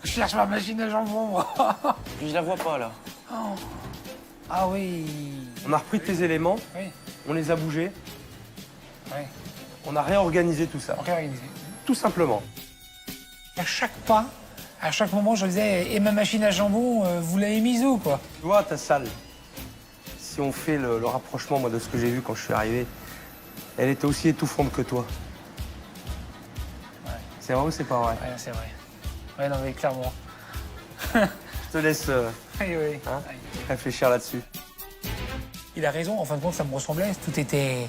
Je cherche ma machine à jambon, moi. Je la vois pas, là. Oh. Ah oui. On a repris tes éléments, Oui. on les a bougés, Oui. on a réorganisé tout ça. Réorganisé. Tout simplement. À chaque pas, à chaque moment, je disais, et ma machine à jambon, vous l'avez mise où, quoi? Tu vois, ta salle, si on fait le rapprochement, moi, de ce que j'ai vu quand je suis arrivé, elle était aussi étouffante que toi. Ouais. C'est vrai ou c'est pas vrai? Ouais, c'est vrai. Ouais, non, mais clairement. Je te laisse Oui, oui. réfléchir là-dessus. Il a raison, en fin de compte, ça me ressemblait. Tout était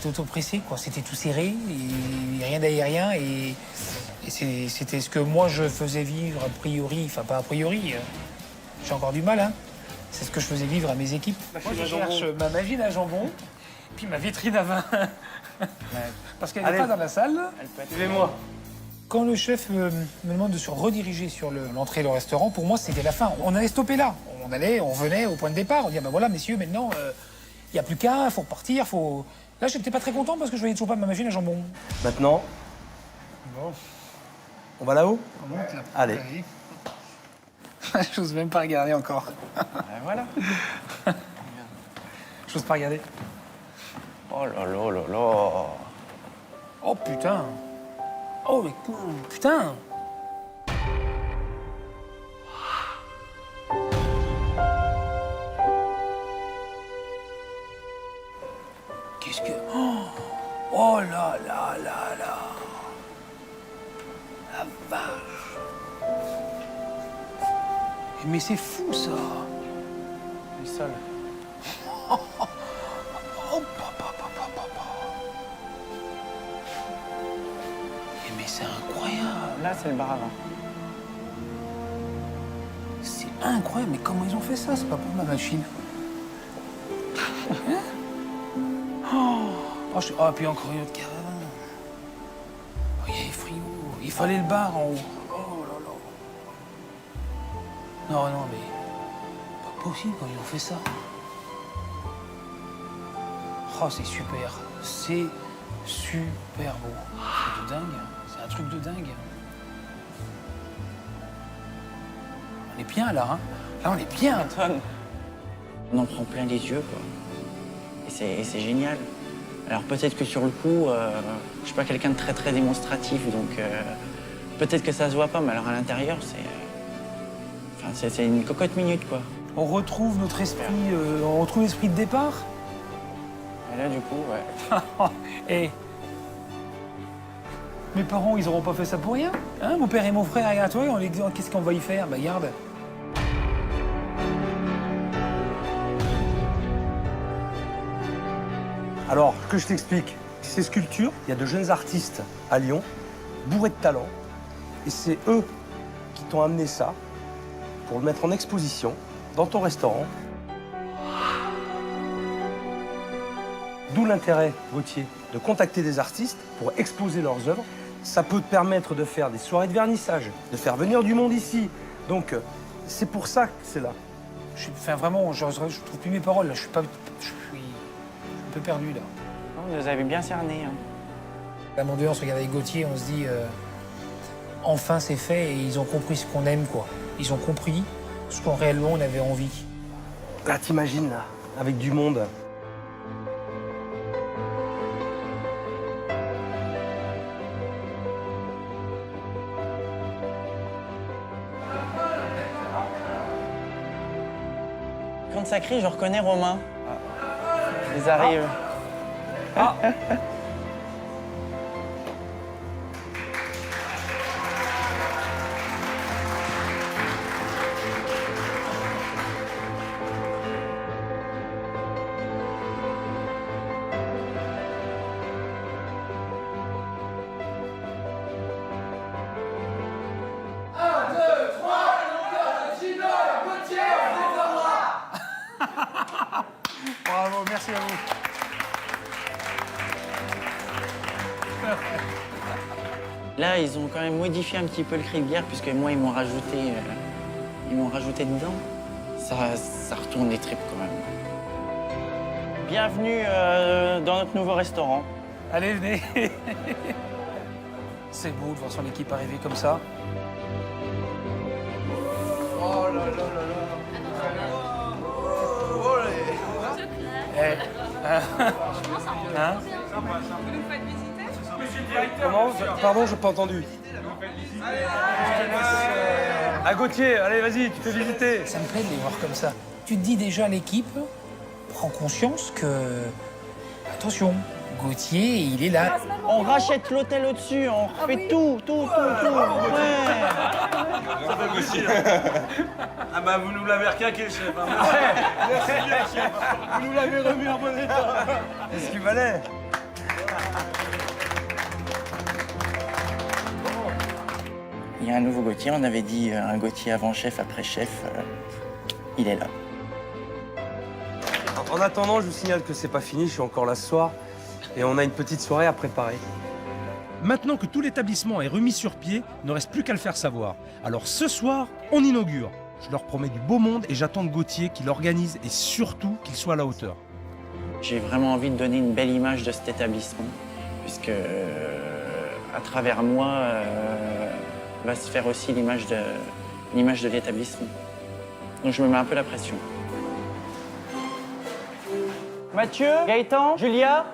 auto-pressé, quoi. C'était tout serré, et rien d'aérien, et c'était ce que moi je faisais vivre a priori, enfin pas a priori, j'ai encore du mal, hein. C'est ce que je faisais vivre à mes équipes. Moi, je cherche ma machine à jambon, puis ma vitrine à vin. Parce qu'elle n'est pas dans la salle. Suivez-moi. Quand le chef me demande de se rediriger sur l'entrée du restaurant, pour moi, c'était la fin. On allait stopper là. On venait au point de départ. On disait, ben voilà, messieurs, maintenant, il n'y a plus qu'un, il faut repartir, faut... Là, j'étais pas très content parce que je voyais toujours pas ma machine à jambon. Maintenant, Bon, on va là-haut? on monte là. Allez. J'ose même pas regarder encore. Voilà. J'ose pas regarder. Oh là là là là. Oh putain. Oh mais putain. Qu'est-ce que... Oh là là là là. La vache. Mais c'est fou ça. Le sol. Oh, papa. Mais c'est incroyable. Là, c'est le bar à vin. C'est incroyable, mais comment ils ont fait ça? C'est pas pour ma machine. Hein? Oh, puis encore une autre caravane. Oh, il y a les frigos. Il fallait le bar en haut. Oh là là. Non, mais... Pas possible quand ils ont fait ça. Oh, c'est super. C'est super beau. C'est de dingue. C'est un truc de dingue. On est bien là, hein? Là, on est bien. On en prend plein les yeux, quoi. Et c'est génial. Alors peut-être que sur le coup, je suis pas quelqu'un de très très démonstratif, donc peut-être que ça se voit pas, mais alors à l'intérieur, c'est une cocotte minute, quoi. On retrouve notre esprit, on retrouve l'esprit de départ. Et là, du coup, ouais. Et mes parents, ils n'auront pas fait ça pour rien. Hein, mon père et mon frère, regarde toi, on les dit, qu'est-ce qu'on va y faire? Bah, garde. Alors, que je t'explique, ces sculptures, il y a de jeunes artistes à Lyon, bourrés de talent, et c'est eux qui t'ont amené ça pour le mettre en exposition dans ton restaurant. D'où l'intérêt, Gauthier, de contacter des artistes pour exposer leurs œuvres. Ça peut te permettre de faire des soirées de vernissage, de faire venir du monde ici. Donc, c'est pour ça que c'est là. Vraiment, je trouve plus mes paroles, là. Je suis un peu perdu, là. Vous nous avez bien cerné. Hein. À mon Dieu, on se regarde avec Gauthier, on se dit, enfin c'est fait, et ils ont compris ce qu'on aime, quoi. Ils ont compris ce qu'on réellement on avait envie. Là, t'imagines, là, avec du monde. Quand ça crie, je reconnais Romain. Ils arrivent. Là, ils ont quand même modifié un petit peu le cri de guerre, puisque moi, ils m'ont rajouté dedans. Ça retourne les tripes quand même. Bienvenue dans notre nouveau restaurant. Allez, venez. C'est beau de voir son équipe arriver comme ça. Oh là là là là. Hein? Comment? Pardon, j'ai pas entendu. À Gauthier, allez, vas-y, tu fais visiter. Ça me plaît de les voir comme ça. Tu te dis déjà, l'équipe prend conscience que... Attention, Gauthier, il est là. On rachète l'hôtel au-dessus, on refait tout. Ouais. Ah bah vous nous l'avez requinqué, chef. Hein. Merci, chef. Vous nous l'avez remis en bon état. C'est ce qu'il fallait. Il y a un nouveau Gauthier, on avait dit un Gauthier avant chef, après chef. Il est là. En attendant, je vous signale que c'est pas fini, je suis encore là ce soir. Et on a une petite soirée à préparer. Maintenant que tout l'établissement est remis sur pied, ne reste plus qu'à le faire savoir. Alors ce soir, on inaugure. Je leur promets du beau monde et j'attends de Gauthier qu'il organise et surtout qu'il soit à la hauteur. J'ai vraiment envie de donner une belle image de cet établissement, puisque à travers moi va se faire aussi l'image de l'établissement. Donc je me mets un peu la pression. Mathieu, Gaëtan, Julia,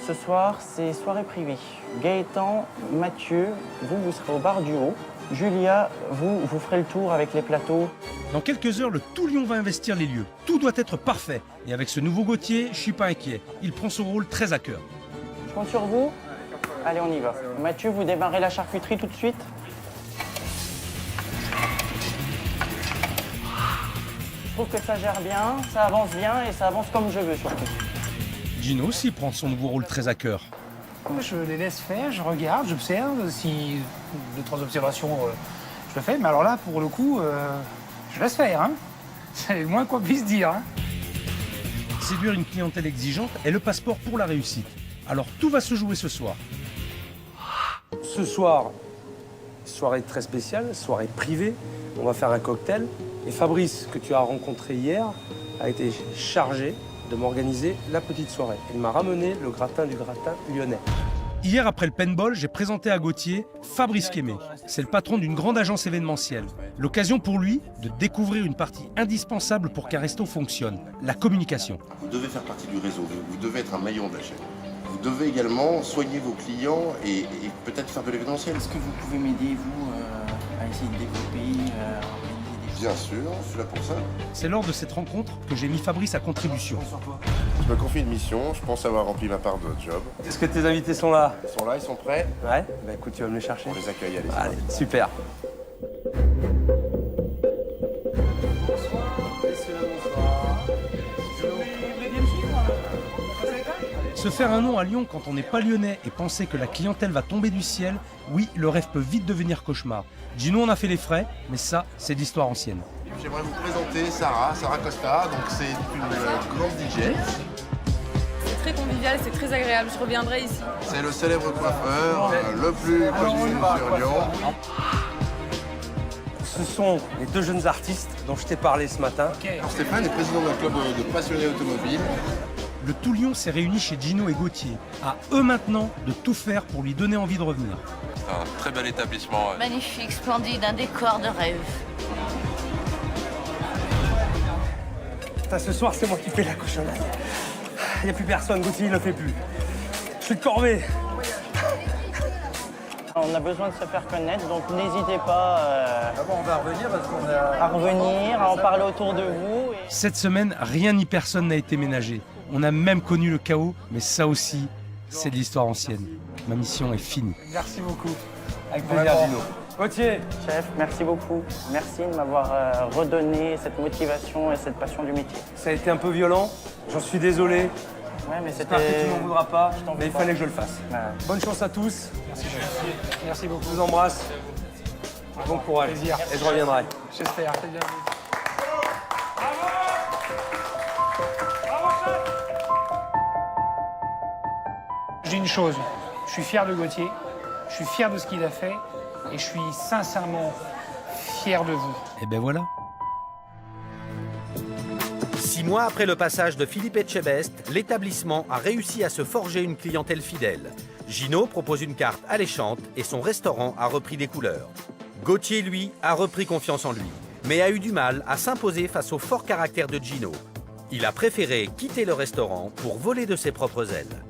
ce soir c'est soirée privée. Gaëtan, Mathieu, vous serez au bar du haut. Julia, vous ferez le tour avec les plateaux. Dans quelques heures, le Tout Lyon va investir les lieux. Tout doit être parfait. Et avec ce nouveau Gauthier, je suis pas inquiet. Il prend son rôle très à cœur. Je compte sur vous. Allez, on y va. Mathieu, vous démarrez la charcuterie tout de suite. Je trouve que ça gère bien, ça avance bien et ça avance comme je veux surtout. Gino aussi prend son nouveau rôle très à cœur. Je les laisse faire, je regarde, j'observe. Si 2-3 observations, je le fais. Mais alors là, pour le coup, je laisse faire. Hein. C'est le moins qu'on puisse dire. Hein. Séduire une clientèle exigeante est le passeport pour la réussite. Alors tout va se jouer ce soir. Ce soir, soirée très spéciale, soirée privée. On va faire un cocktail. Et Fabrice, que tu as rencontré hier, a été chargé de m'organiser la petite soirée. Il m'a ramené le gratin du gratin lyonnais. Hier, après le paintball, j'ai présenté à Gauthier Fabrice Kémé. C'est le patron d'une grande agence événementielle. L'occasion pour lui de découvrir une partie indispensable pour qu'un resto fonctionne, la communication. Vous devez faire partie du réseau, vous devez être un maillon de la chaîne. Vous devez également soigner vos clients et peut-être faire de l'événementiel. Est-ce que vous pouvez m'aider, vous, à essayer de développer, Bien sûr, je suis là pour ça. C'est lors de cette rencontre que j'ai mis Fabrice à contribution. Je me confie une mission, je pense avoir rempli ma part de job. Est-ce que tes invités sont là? Ils sont là, ils sont prêts? Ouais, bah écoute, tu vas me les chercher. On les accueille, allez. Allez, super. Se faire un nom à Lyon quand on n'est pas lyonnais et penser que la clientèle va tomber du ciel, oui, le rêve peut vite devenir cauchemar. Gino en a fait les frais, mais ça, c'est d'histoire ancienne. J'aimerais vous présenter Sarah Costa, donc c'est une grande DJ. C'est très convivial, c'est très agréable, je reviendrai ici. C'est le célèbre coiffeur, le plus connu sur Lyon. Ce sont les deux jeunes artistes dont je t'ai parlé ce matin. Alors Stéphane est président d'un club de passionnés automobiles. Le Tout Lyon s'est réuni chez Gino et Gauthier. À eux maintenant de tout faire pour lui donner envie de revenir. C'est un très bel établissement. Magnifique, splendide, un décor de rêve. Putain, ce soir, c'est moi qui fais la cochonnade. Il n'y a plus personne, Gauthier, il ne le fait plus. Je suis de corvée. On a besoin de se faire connaître, donc n'hésitez pas on va revenir parce qu'on à revenir, à en parler autour de vous. Cette semaine, rien ni personne n'a été ménagé. On a même connu le chaos, mais ça aussi, c'est de l'histoire ancienne. Ma mission est finie. Merci beaucoup. Avec plaisir, Gino. Gauthier. Chef, merci beaucoup. Merci de m'avoir redonné cette motivation et cette passion du métier. Ça a été un peu violent, j'en suis désolé. Ouais, mais j'espère que tu m'en voudras pas, mais il fallait que je le fasse. Ouais. Bonne chance à tous. Merci, chef. Merci beaucoup. Je vous embrasse. Bon courage. Plaisir. Et je reviendrai. J'espère, c'est bien. J'ai une chose, je suis fier de Gauthier. Je suis fier de ce qu'il a fait et je suis sincèrement fier de vous. Et ben voilà. 6 mois après le passage de Philippe Etchebest, l'établissement a réussi à se forger une clientèle fidèle. Gino propose une carte alléchante et son restaurant a repris des couleurs. Gauthier, lui, a repris confiance en lui, mais a eu du mal à s'imposer face au fort caractère de Gino. Il a préféré quitter le restaurant pour voler de ses propres ailes.